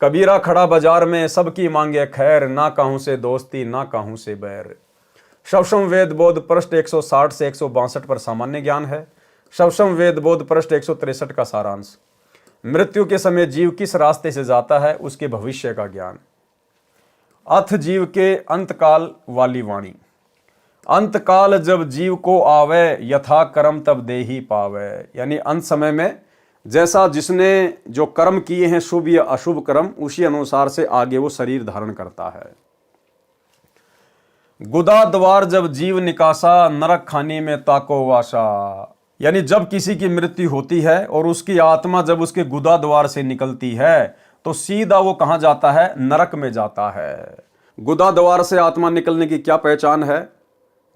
कबीरा खड़ा बाजार में सबकी मांगे खैर, ना कहूं से दोस्ती ना कहूं से बैर। शवशम वेद बोध पृष्ठ 160 से 162 पर सामान्य ज्ञान है। शवशम वेद बोध पृष्ठ 163 का सारांश। मृत्यु के समय जीव किस रास्ते से जाता है, उसके भविष्य का ज्ञान। अथ जीव के अंतकाल वाली वाणी। अंतकाल जब जीव को आवे, यथा कर्म तब देही पावे। यानी अंत समय में जैसा जिसने जो कर्म किए हैं, शुभ या अशुभ कर्म, उसी अनुसार से आगे वो शरीर धारण करता है। गुदा द्वार जब जीव निकासा, नरक खाने में ताको वासा। यानी जब किसी की मृत्यु होती है और उसकी आत्मा जब उसके गुदा द्वार से निकलती है, तो सीधा वो कहां जाता है? नरक में जाता है। गुदा द्वार से आत्मा निकलने की क्या पहचान है?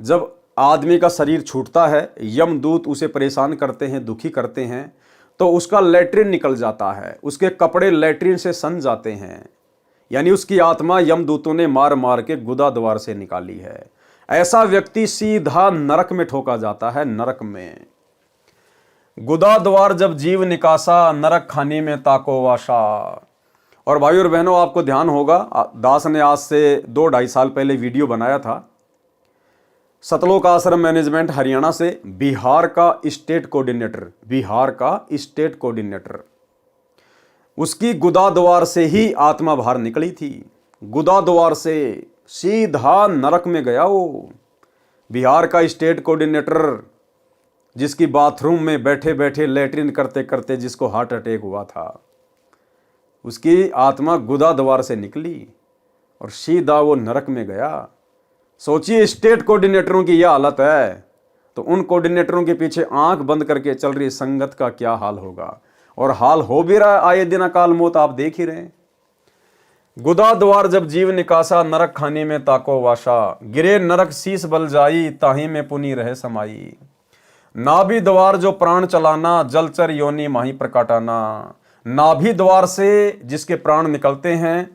जब आदमी का शरीर छूटता है, यमदूत उसे परेशान करते हैं, दुखी करते हैं, तो उसका लैट्रिन निकल जाता है, उसके कपड़े लैट्रिन से सन जाते हैं। यानी उसकी आत्मा यमदूतों ने मार मार के गुदा द्वार से निकाली है। ऐसा व्यक्ति सीधा नरक में ठोका जाता है, नरक में। गुदा द्वार जब जीव निकासा, नरक खाने में ताको वाशा। और भाई और बहनों, आपको ध्यान होगा, दास ने आज से 2-2.5 साल पहले वीडियो बनाया था। सतलोक आश्रम मैनेजमेंट हरियाणा से बिहार का स्टेट कोऑर्डिनेटर, उसकी गुदा द्वार से ही आत्मा बाहर निकली थी। गुदा द्वार से सीधा नरक में गया वो। बिहार का स्टेट कोऑर्डिनेटर, जिसकी बाथरूम में बैठे बैठे लैट्रिन करते करते जिसको हार्ट अटैक हुआ था, उसकी आत्मा गुदा द्वार से निकली और सीधा वो नरक में गया। सोचिए, स्टेट कोऑर्डिनेटरों की यह हालत है, तो उन कोऑर्डिनेटरों के पीछे आंख बंद करके चल रही संगत का क्या हाल होगा। और हाल हो भी रहा है, आए दिन अकाल मौत आप देख ही रहे हैं। गुदा द्वार जब जीव निकासा, नरक खाने में ताको वाशा। गिरे नरक शीस बल जाई, ताही में पुनी रहे समाई। नाभि द्वार जो प्राण चलाना, जलचर योनि माही प्रकाटाना। नाभि द्वार से जिसके प्राण निकलते हैं,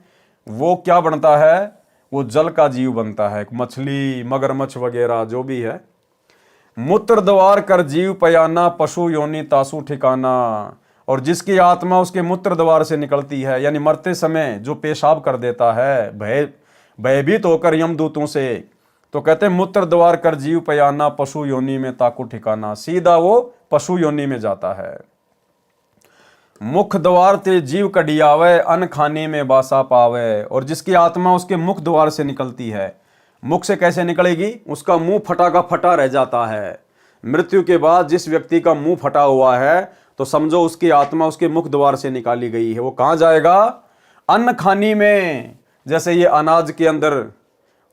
वो क्या बनता है? वो जल का जीव बनता है, मछली, मगरमच्छ वगैरह जो भी है। मूत्र द्वार कर जीव पयाना, पशु योनि तासु ठिकाना। और जिसकी आत्मा उसके मूत्र द्वार से निकलती है, यानी मरते समय जो पेशाब कर देता है भयभीत होकर यमदूतों से, तो कहते हैं मूत्र द्वार कर जीव पयाना, पशु योनि में ताकू ठिकाना। सीधा वो पशु योनि में जाता है। मुख द्वार ते जीव कडियावे, अन्न खाने में बासा पावे। और जिसकी आत्मा उसके मुख द्वार से निकलती है, मुख से कैसे निकलेगी? उसका मुंह फटा का फटा रह जाता है। मृत्यु के बाद जिस व्यक्ति का मुंह फटा हुआ है, तो समझो उसकी आत्मा उसके मुख द्वार से निकाली गई है। वो कहां जाएगा? अन्न खानी में। जैसे ये अनाज के अंदर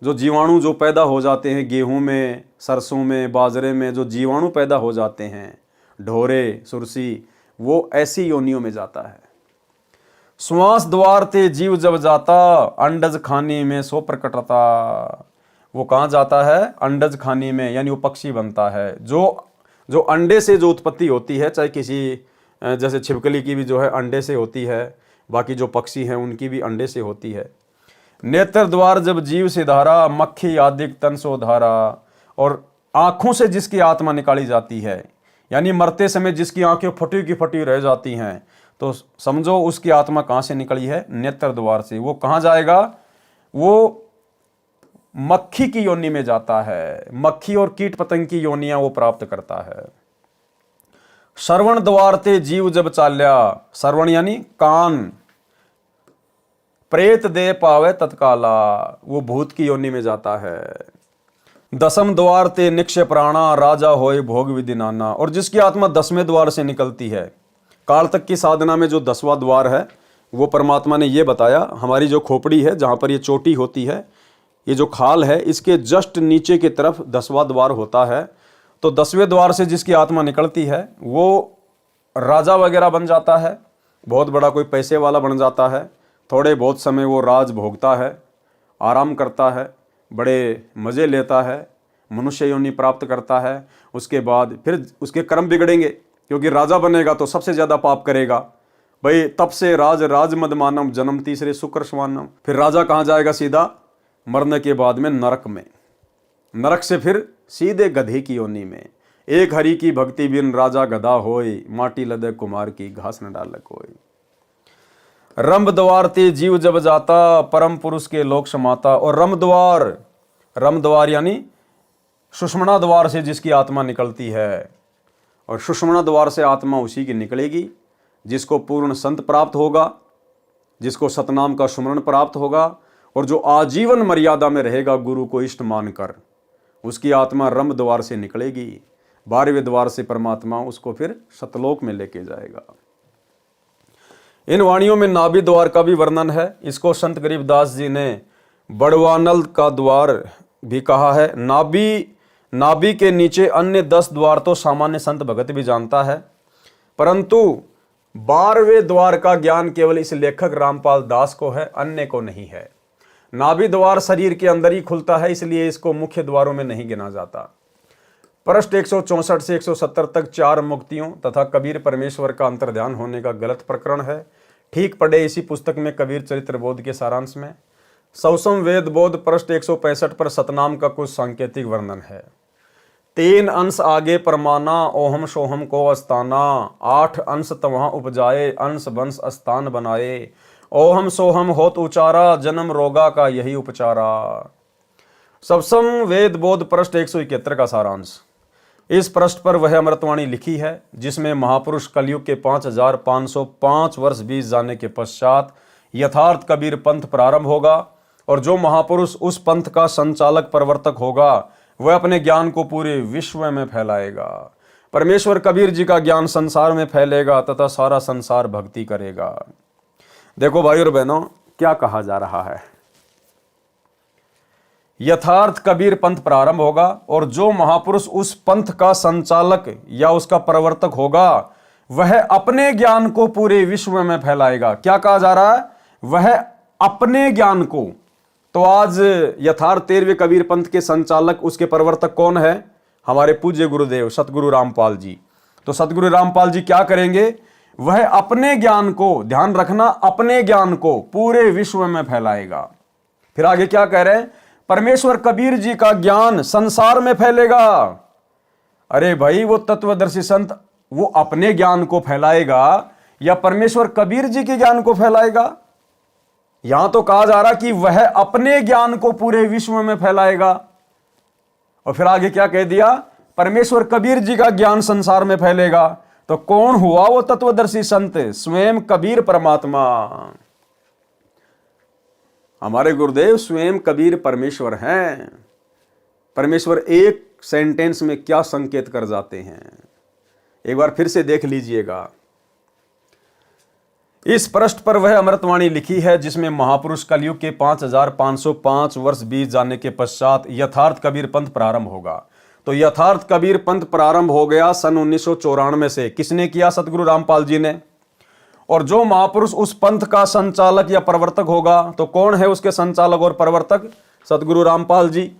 जो जीवाणु जो पैदा हो जाते हैं गेहूं में, सरसों में, बाजरे में, जो जीवाणु पैदा हो जाते हैं, ढोरे, सुरसी, वो ऐसी योनियों में जाता है। श्वास द्वार ते जीव जब जाता, अंडज खानी में सो प्रकटता। वो कहाँ जाता है? अंडज खानी में, यानी वो पक्षी बनता है। जो अंडे से जो उत्पत्ति होती है, चाहे किसी जैसे छिपकली की भी जो है अंडे से होती है, बाकी जो पक्षी हैं उनकी भी अंडे से होती है। नेत्र द्वार जब जीव से धारा, मक्खी आदिक तन सो धारा। और आंखों से जिसकी आत्मा निकाली जाती है, यानी मरते समय जिसकी आंखें फटी की फटी रह जाती हैं, तो समझो उसकी आत्मा कहाँ से निकली है? नेत्र द्वार से। वो कहाँ जाएगा? वो मक्खी की योनि में जाता है। मक्खी और कीट पतंग की योनियां वो प्राप्त करता है। श्रवण द्वार ते जीव जब चाल्या, श्रवण यानी कान, प्रेत दे पावे तत्काला, वो भूत की योनि में जाता है। दसम द्वार ते निक्षय प्राणा, राजा होए भोग विधि नाना। और जिसकी आत्मा 10वें द्वार से निकलती है, काल तक की साधना में जो 10वां द्वार है, वो परमात्मा ने ये बताया, हमारी जो खोपड़ी है, जहां पर ये चोटी होती है, ये जो खाल है, इसके जस्ट नीचे की तरफ 10वां द्वार होता है। तो 10वें द्वार से जिसकी आत्मा निकलती है, वो राजा वगैरह बन जाता है, बहुत बड़ा कोई पैसे वाला बन जाता है। थोड़े बहुत समय वो राज भोगता है, आराम करता है, बड़े मज़े लेता है, मनुष्य योनि प्राप्त करता है। उसके बाद फिर उसके कर्म बिगड़ेंगे, क्योंकि राजा बनेगा तो सबसे ज़्यादा पाप करेगा। भाई तब से राज मद मानम, जन्म तीसरे शुक्र स्वानम। फिर राजा कहाँ जाएगा? सीधा मरने के बाद में नरक में। नरक से फिर सीधे गधे की योनि में। एक हरि की भक्ति बिन राजा गधा होय, माटी लदे कुमार की घास न डाल कोई। रंभ द्वार ते जीव जब जाता, परम पुरुष के लोक समाता। और रम द्वार यानी सुषुम्ना द्वार से जिसकी आत्मा निकलती है, और सुषुम्ना द्वार से आत्मा उसी की निकलेगी जिसको पूर्ण संत प्राप्त होगा, जिसको सतनाम का सुमरण प्राप्त होगा, और जो आजीवन मर्यादा में रहेगा गुरु को इष्ट मानकर, उसकी आत्मा रम द्वार से निकलेगी। 12वें द्वार से परमात्मा उसको फिर सतलोक में लेके जाएगा। इन वाणियों में नाभि द्वार का भी वर्णन है। इसको संत गरीबदास जी ने बड़वानल का द्वार भी कहा है। नाभि के नीचे अन्य 10 द्वार तो सामान्य संत भगत भी जानता है, परंतु 12वें द्वार का ज्ञान केवल इस लेखक रामपाल दास को है, अन्य को नहीं है। नाभि द्वार शरीर के अंदर ही खुलता है, इसलिए इसको मुख्य द्वारों में नहीं गिना जाता। पृष्ठ 164 से 170 तक 4 मुक्तियों तथा कबीर परमेश्वर का अंतर्ध्यान होने का गलत प्रकरण है। ठीक पढ़े इसी पुस्तक में कबीर चरित्र बोध के सारांश में। सौसम वेद बोध पृष्ठ 165 पर सतनाम का कुछ सांकेतिक वर्णन है। 3 अंश आगे परमाना, ओहम सोहम को अस्ताना। 8 अंश तवहाँ उपजाए, अंश वंश स्थान बनाए। ओहम सोहम होत उचारा, जन्म रोगा का यही उपचारा। सवसम वेद बोध पृष्ठ 171 का सारांश। इस पृष्ठ पर वह अमृतवाणी लिखी है जिसमें महापुरुष कलयुग के 5505 वर्ष बीत जाने के पश्चात यथार्थ कबीर पंथ प्रारंभ होगा, और जो महापुरुष उस पंथ का संचालक प्रवर्तक होगा वह अपने ज्ञान को पूरे विश्व में फैलाएगा। परमेश्वर कबीर जी का ज्ञान संसार में फैलेगा तथा सारा संसार भक्ति करेगा। देखो भाई और बहनों, क्या कहा जा रहा है? यथार्थ कबीर पंथ प्रारंभ होगा, और जो महापुरुष उस पंथ का संचालक या उसका प्रवर्तक होगा वह अपने ज्ञान को पूरे विश्व में फैलाएगा। क्या कहा जा रहा है? वह अपने ज्ञान को। तो आज यथार्थ 13वें कबीर पंथ के संचालक, उसके प्रवर्तक कौन है? हमारे पूज्य गुरुदेव सतगुरु रामपाल जी। तो सतगुरु रामपाल जी क्या करेंगे? वह अपने ज्ञान को, ध्यान रखना, अपने ज्ञान को पूरे विश्व में फैलाएगा। फिर आगे क्या कह रहे हैं? परमेश्वर कबीर जी का ज्ञान संसार में फैलेगा। अरे भाई, वो तत्वदर्शी संत वो अपने ज्ञान को फैलाएगा या परमेश्वर कबीर जी के ज्ञान को फैलाएगा? यहां तो कहा जा रहा कि वह अपने ज्ञान को पूरे विश्व में फैलाएगा। और फिर आगे क्या कह दिया? परमेश्वर कबीर जी का ज्ञान संसार में फैलेगा। तो कौन हुआ वो तत्वदर्शी संत? स्वयं कबीर परमात्मा। हमारे गुरुदेव स्वयं कबीर परमेश्वर हैं। परमेश्वर एक सेंटेंस में क्या संकेत कर जाते हैं, एक बार फिर से देख लीजिएगा। इस पृष्ठ पर वह अमृतवाणी लिखी है जिसमें महापुरुष कलयुग के 5505 वर्ष बीत जाने के पश्चात यथार्थ कबीर पंथ प्रारंभ होगा। तो यथार्थ कबीर पंथ प्रारंभ हो गया सन 1994 से। किसने किया? सतगुरु रामपाल जी ने। और जो महापुरुष उस पंथ का संचालक या प्रवर्तक होगा, तो कौन है उसके संचालक और प्रवर्तक? सतगुरु रामपाल जी।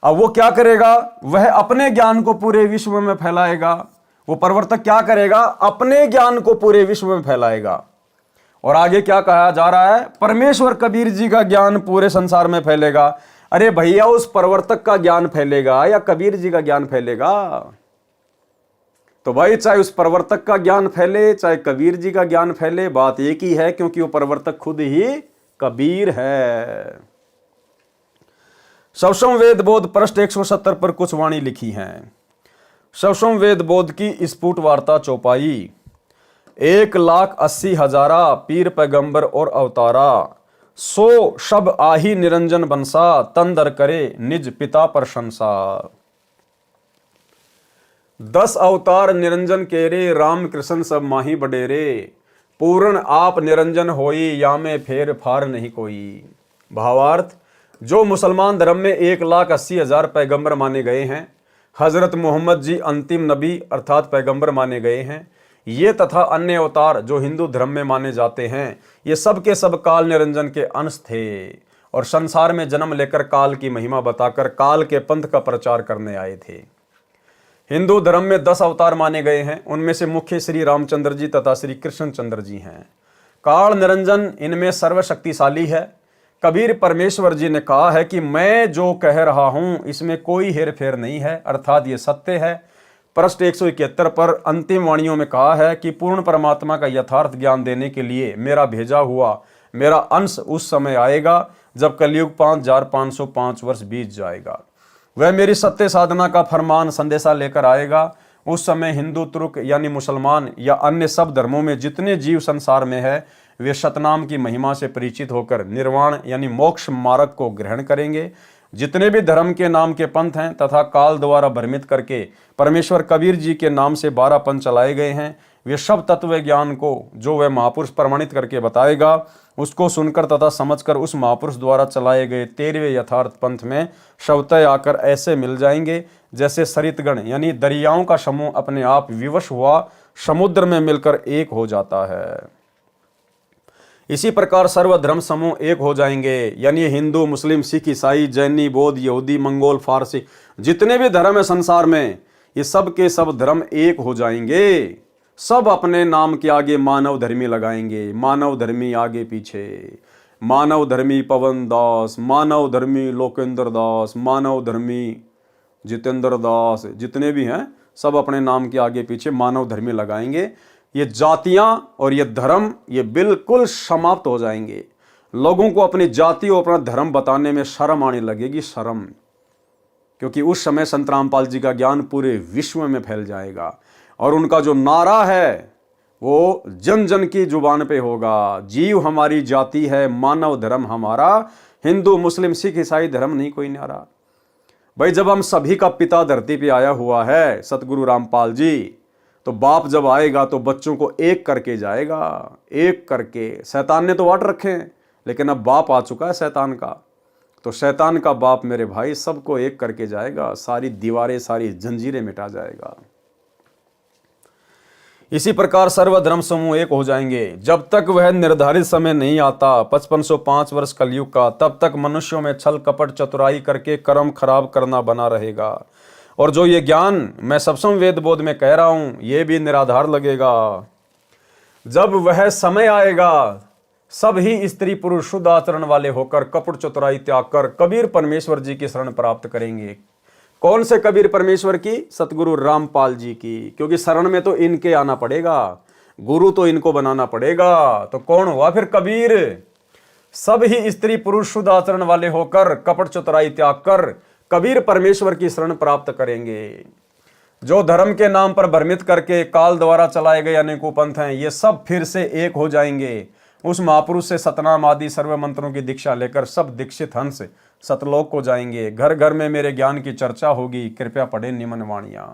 अब वो क्या करेगा? वह अपने ज्ञान को पूरे विश्व में फैलाएगा। वो प्रवर्तक क्या करेगा? अपने ज्ञान को पूरे विश्व में फैलाएगा। और आगे क्या कहा जा रहा है? परमेश्वर कबीर जी का ज्ञान पूरे संसार में फैलेगा। अरे भैया, उस प्रवर्तक का ज्ञान फैलेगा या कबीर जी का ज्ञान फैलेगा? तो भाई, चाहे उस प्रवर्तक का ज्ञान फैले चाहे कबीर जी का ज्ञान फैले, बात एक ही है, क्योंकि वो प्रवर्तक खुद ही कबीर है। शवसम वेद बोध पृष्ठ 170 पर कुछ वाणी लिखी हैं। शवसम वेद बोध की स्फुट वार्ता चौपाई। 1,80,000 पीर पैगंबर और अवतारा, 100 शब आही निरंजन बंसा, तंदर करे निज पिता प्रशंसा। 10 अवतार निरंजन केरे, राम कृष्ण सब माही बडेरे, पूर्ण आप निरंजन होई, या में फेर फार नहीं कोई। भावार्थ, जो मुसलमान धर्म में 1,80,000 पैगंबर माने गए हैं, हजरत मोहम्मद जी अंतिम नबी अर्थात पैगंबर माने गए हैं, ये तथा अन्य अवतार जो हिंदू धर्म में माने जाते हैं, ये सब के सब काल निरंजन के अंश थे और संसार में जन्म लेकर काल की महिमा बताकर काल के पंथ का प्रचार करने आए थे। हिंदू धर्म में 10 अवतार माने गए हैं। उनमें से मुख्य श्री रामचंद्र जी तथा श्री कृष्णचंद्र जी हैं। काल निरंजन इनमें सर्वशक्तिशाली है। कबीर परमेश्वर जी ने कहा है कि मैं जो कह रहा हूं इसमें कोई हेर फेर नहीं है, अर्थात ये सत्य है। पृष्ठ 171 पर अंतिम वाणियों में कहा है कि पूर्ण परमात्मा का यथार्थ ज्ञान देने के लिए मेरा भेजा हुआ मेरा अंश उस समय आएगा जब कलयुग 5505 वर्ष बीत जाएगा। वह मेरी सत्य साधना का फरमान संदेशा लेकर आएगा। उस समय हिंदू, तुर्क यानी मुसलमान या अन्य सब धर्मों में जितने जीव संसार में है, वे सतनाम की महिमा से परिचित होकर निर्वाण यानी मोक्ष मार्ग को ग्रहण करेंगे। जितने भी धर्म के नाम के पंथ हैं तथा काल द्वारा भ्रमित करके परमेश्वर कबीर जी के नाम से 12 पंथ चलाए गए हैं, वे सब तत्व ज्ञान को जो वह महापुरुष प्रमाणित करके बताएगा, उसको सुनकर तथा समझकर उस महापुरुष द्वारा चलाए गए 13वें यथार्थ पंथ में शवतः आकर ऐसे मिल जाएंगे जैसे सरितगण यानी दरियाओं का समूह अपने आप विवश हुआ समुद्र में मिलकर एक हो जाता है। इसी प्रकार सर्वधर्म समूह एक हो जाएंगे, यानी हिंदू, मुस्लिम, सिख, ईसाई, जैनी, बौद्ध, यहूदी, मंगोल, फारसी, जितने भी धर्म है संसार में, ये सब के सब धर्म एक हो जाएंगे। सब अपने नाम के आगे मानव धर्मी लगाएंगे। मानव धर्मी आगे पीछे, मानव धर्मी पवन दास, मानव धर्मी लोकेंद्र दास, मानव धर्मी जितेंद्र दास, जितने भी हैं सब अपने नाम के आगे पीछे मानव धर्मी लगाएंगे। ये जातियां और ये धर्म ये बिल्कुल समाप्त हो जाएंगे। लोगों को अपनी जाति और अपना धर्म बताने में शर्म आने लगेगी, शर्म, क्योंकि उस समय संत रामपाल जी का ज्ञान पूरे विश्व में फैल जाएगा और उनका जो नारा है वो जन जन की जुबान पे होगा। जीव हमारी जाति है, मानव धर्म हमारा, हिंदू, मुस्लिम, सिख, ईसाई धर्म नहीं कोई न्यारा। भाई, जब हम सभी का पिता धरती पे आया हुआ है सतगुरु रामपाल जी, तो बाप जब आएगा तो बच्चों को एक करके जाएगा, एक करके। शैतान ने तो वाट रखे हैं, लेकिन अब बाप आ चुका है शैतान का, तो शैतान का बाप मेरे भाई सबको एक करके जाएगा, सारी दीवारें, सारी जंजीरें मिटा जाएगा। इसी प्रकार सर्वधर्म समूह एक हो जाएंगे। जब तक वह निर्धारित समय नहीं आता 5505 वर्ष कलयुग का, तब तक मनुष्यों में छल कपट चतुराई करके कर्म खराब करना बना रहेगा। और जो ये ज्ञान मैं सप्तम वेद बोध में कह रहा हूं, ये भी निराधार लगेगा। जब वह समय आएगा, सब ही स्त्री पुरुष शुद्ध आचरण वाले होकर कपट चतुराई त्याग कर कबीर परमेश्वर जी की शरण प्राप्त करेंगे। कौन से कबीर परमेश्वर की? सतगुरु रामपाल जी की, क्योंकि शरण में तो इनके आना पड़ेगा, गुरु तो इनको बनाना पड़ेगा। तो कौन हुआ फिर कबीर? सब ही स्त्री पुरुष शुद्ध आचरण वाले होकर कपट चतुराई त्याग कर कबीर परमेश्वर की शरण प्राप्त करेंगे। जो धर्म के नाम पर भ्रमित करके काल द्वारा चलाए गए अनेकों पंथ हैं, ये सब फिर से एक हो जाएंगे। उस महापुरुष से सतनाम आदि सर्व मंत्रों की दीक्षा लेकर सब दीक्षित हंस सतलोक को जाएंगे। घर घर में मेरे ज्ञान की चर्चा होगी, कृपया पढ़े निमन वाणियां।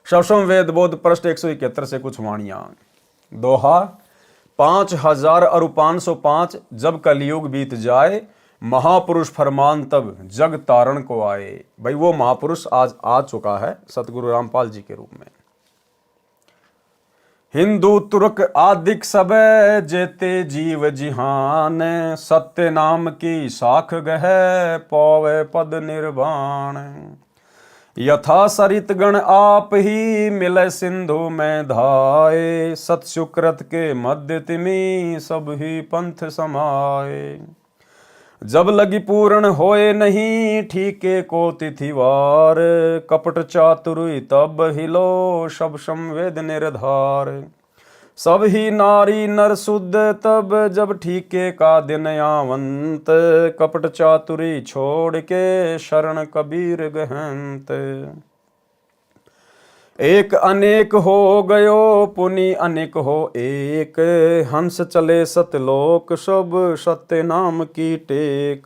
शवसम वेद बोध पृष्ठ 171 से कुछ वाणियां। दोहा, 5000 और 505 जब कलयुग बीत जाए, महापुरुष फरमान तब जग तारण को आए। भाई वो महापुरुष आज आ चुका है सतगुरु रामपाल जी के रूप में। हिंदू तुर्क आदिक सब जेते जीव जिहान, सत्य नाम की साख गह पौवे पद निर्वाण। यथा सरित गण आप ही मिले सिंधु में धाये, सत सुकृत के मध्य तिमी सब ही पंथ समाये। जब लगी पूर्ण होए नहीं ठीके को तिथिवार, कपट चातुरी तब हिलो सब संवेद निर्धार। सब ही नारी नर शुद्ध तब जब ठीके का दिन आवंत, कपट चातुरी छोड़ के शरण कबीर गहंत। एक अनेक हो गयो पुनि अनेक हो एक, हंस चले सतलोक सब सत्य नाम की टेक।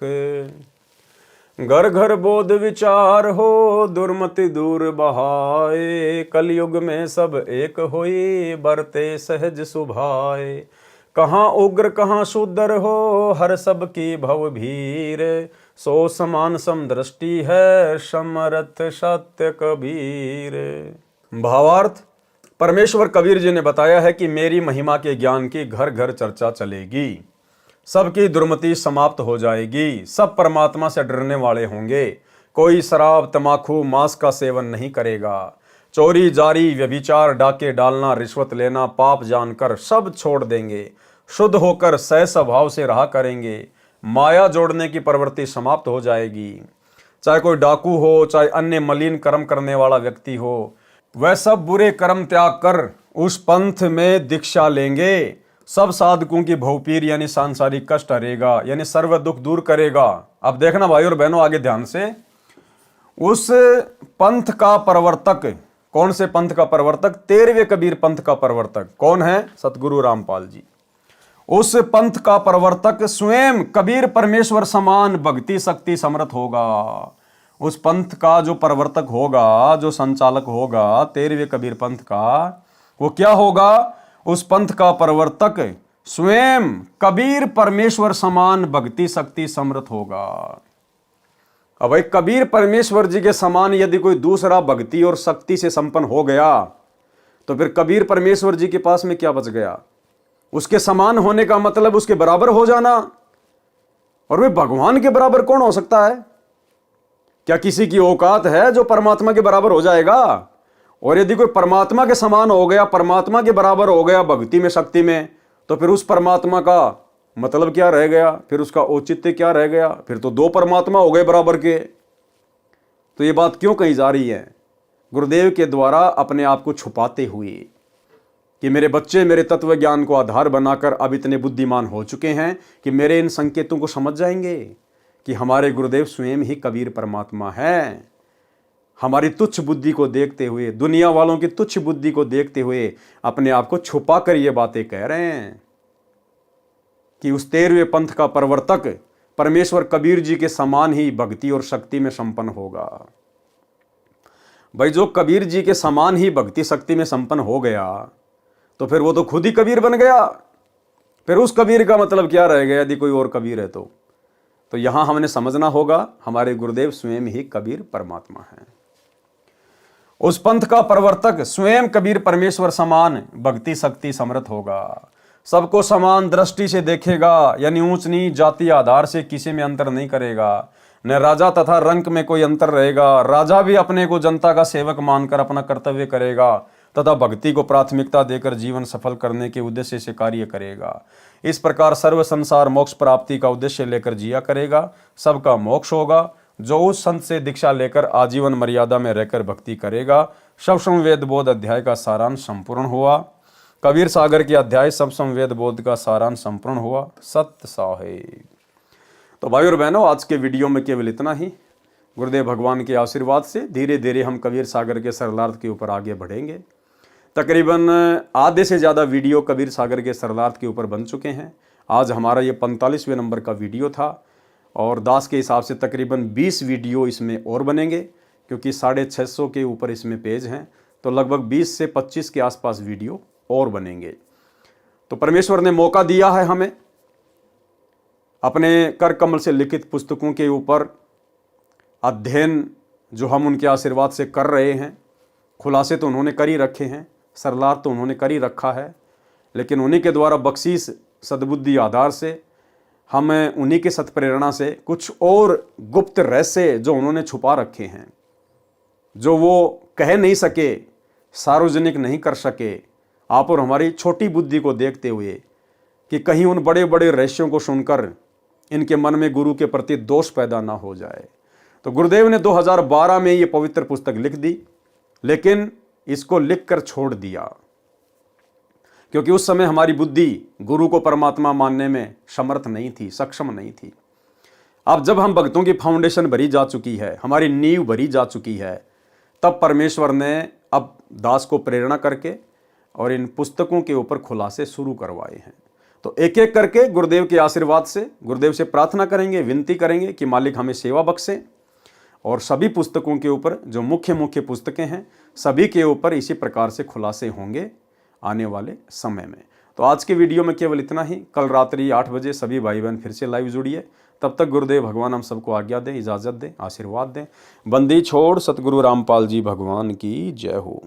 घर घर बोध विचार हो दुर्मति दूर बहाए, कलयुग में सब एक होई बरते सहज सुभाए। कहाँ उग्र कहाँ सुदर हो हर सब की भव भीर, सो समान समदृष्टि है समरथ सत्य कबीर। भावार्थ, परमेश्वर कबीर जी ने बताया है कि मेरी महिमा के ज्ञान की घर घर चर्चा चलेगी, सबकी दुर्मति समाप्त हो जाएगी, सब परमात्मा से डरने वाले होंगे। कोई शराब तमाकू मांस का सेवन नहीं करेगा, चोरी जारी व्यभिचार डाके डालना रिश्वत लेना पाप जानकर सब छोड़ देंगे, शुद्ध होकर सह स्वभाव से रहा करेंगे। माया जोड़ने की प्रवृत्ति समाप्त हो जाएगी। चाहे कोई डाकू हो, चाहे अन्य मलिन कर्म करने वाला व्यक्ति हो, वह सब बुरे कर्म त्याग कर उस पंथ में दीक्षा लेंगे। सब साधकों की भवपीर यानी सांसारिक कष्ट हरेगा, यानी सर्व दुख दूर करेगा। अब देखना भाई और बहनों आगे ध्यान से, उस पंथ का प्रवर्तक, कौन से पंथ का प्रवर्तक? 13वें कबीर पंथ का प्रवर्तक कौन है? सतगुरु रामपाल जी। उस पंथ का प्रवर्तक स्वयं कबीर परमेश्वर समान भक्ति शक्ति समर्थ होगा। उस पंथ का जो प्रवर्तक होगा, जो संचालक होगा 13वें कबीर पंथ का, वो क्या होगा? उस पंथ का प्रवर्तक स्वयं कबीर परमेश्वर समान भक्ति शक्ति समर्थ होगा। अब भाई कबीर परमेश्वर जी के समान यदि कोई दूसरा भक्ति और शक्ति से संपन्न हो गया तो फिर कबीर परमेश्वर जी के पास में क्या बच गया? उसके समान होने का मतलब उसके बराबर हो जाना। और वे भगवान के बराबर कौन हो सकता है? क्या किसी की औकात है जो परमात्मा के बराबर हो जाएगा? और यदि कोई परमात्मा के समान हो गया, परमात्मा के बराबर हो गया भक्ति में शक्ति में, तो फिर उस परमात्मा का मतलब क्या रह गया? फिर उसका औचित्य क्या रह गया? फिर तो दो परमात्मा हो गए बराबर के। तो ये बात क्यों कही जा रही है? गुरुदेव के द्वारा अपने आप को छुपाते हुए कि मेरे बच्चे मेरे तत्व ज्ञान को आधार बनाकर अब इतने बुद्धिमान हो चुके हैं कि मेरे इन संकेतों को समझ जाएंगे कि हमारे गुरुदेव स्वयं ही कबीर परमात्मा है। हमारी तुच्छ बुद्धि को देखते हुए, दुनिया वालों की तुच्छ बुद्धि को देखते हुए अपने आप को छुपा कर ये बातें कह रहे हैं कि उस 13वें पंथ का प्रवर्तक परमेश्वर कबीर जी के समान ही भक्ति और शक्ति में संपन्न होगा। भाई जो कबीर जी के समान ही भक्ति शक्ति में संपन्न हो गया तो फिर वो तो खुद ही कबीर बन गया। फिर उस कबीर का मतलब क्या रह गया यदि कोई और कबीर है तो यहां हमने समझना होगा हमारे गुरुदेव स्वयं ही कबीर परमात्मा है। उस पंथ का प्रवर्तक स्वयं कबीर परमेश्वर समान भक्ति शक्ति समर्थ होगा। सबको समान दृष्टि से देखेगा, यानी ऊंच नीच जाति आधार से किसी में अंतर नहीं करेगा। न राजा तथा रंक में कोई अंतर रहेगा। राजा भी अपने को जनता का सेवक मानकर अपना कर्तव्य करेगा तथा भक्ति को प्राथमिकता देकर जीवन सफल करने के उद्देश्य से कार्य करेगा। इस प्रकार सर्व संसार मोक्ष प्राप्ति का उद्देश्य लेकर जिया करेगा। सबका मोक्ष होगा। जो उस संत से दीक्षा लेकर आजीवन मर्यादा में रहकर भक्ति करेगा। सब संवेद बोध अध्याय का सारांश संपूर्ण हुआ। कबीर सागर के अध्याय सब संवेद बोध का सारांश संपूर्ण हुआ। सत्य साहेब। तो भाई और बहनों आज के वीडियो में केवल इतना ही। गुरुदेव भगवान के आशीर्वाद से धीरे धीरे हम कबीर सागर के सरलार्थ के ऊपर आगे बढ़ेंगे। तकरीबन आधे से ज़्यादा वीडियो कबीर सागर के सरलार्थ के ऊपर बन चुके हैं। आज हमारा ये 45वें नंबर का वीडियो था और दास के हिसाब से तकरीबन 20 वीडियो इसमें और बनेंगे क्योंकि 650 के ऊपर इसमें पेज हैं। तो लगभग 20 से 25 के आसपास वीडियो और बनेंगे। तो परमेश्वर ने मौका दिया है हमें अपने कर कमल से लिखित पुस्तकों के ऊपर अध्ययन जो हम उनके आशीर्वाद से कर रहे हैं। खुलासे तो उन्होंने कर ही रखे हैं, सरलार तो उन्होंने कर ही रखा है, लेकिन उन्हीं के द्वारा बख्शीश सद्बुद्धि आधार से हम उन्हीं के सत्प्रेरणा से कुछ और गुप्त रहस्य जो उन्होंने छुपा रखे हैं, जो वो कह नहीं सके, सार्वजनिक नहीं कर सके, आप और हमारी छोटी बुद्धि को देखते हुए कि कहीं उन बड़े बड़े रहस्यों को सुनकर इनके मन में गुरु के प्रति दोष पैदा ना हो जाए। तो गुरुदेव ने 2012 में ये पवित्र पुस्तक लिख दी, लेकिन इसको लिखकर छोड़ दिया क्योंकि उस समय हमारी बुद्धि गुरु को परमात्मा मानने में समर्थ नहीं थी, सक्षम नहीं थी। अब जब हम भक्तों की फाउंडेशन भरी जा चुकी है, हमारी नींव भरी जा चुकी है, तब परमेश्वर ने अब दास को प्रेरणा करके और इन पुस्तकों के ऊपर खुलासे शुरू करवाए हैं। तो एक एक करके गुरुदेव के आशीर्वाद से गुरुदेव से प्रार्थना करेंगे, विनती करेंगे कि मालिक हमें सेवा बख्शे, और सभी पुस्तकों के ऊपर जो मुख्य मुख्य पुस्तकें हैं सभी के ऊपर इसी प्रकार से खुलासे होंगे आने वाले समय में। तो आज के वीडियो में केवल इतना ही। कल रात्रि 8 बजे सभी भाई बहन फिर से लाइव जुड़िए। तब तक गुरुदेव भगवान हम सबको आज्ञा दें, इजाज़त दें, आशीर्वाद दें। बंदी छोड़ सतगुरु रामपाल जी भगवान की जय हो।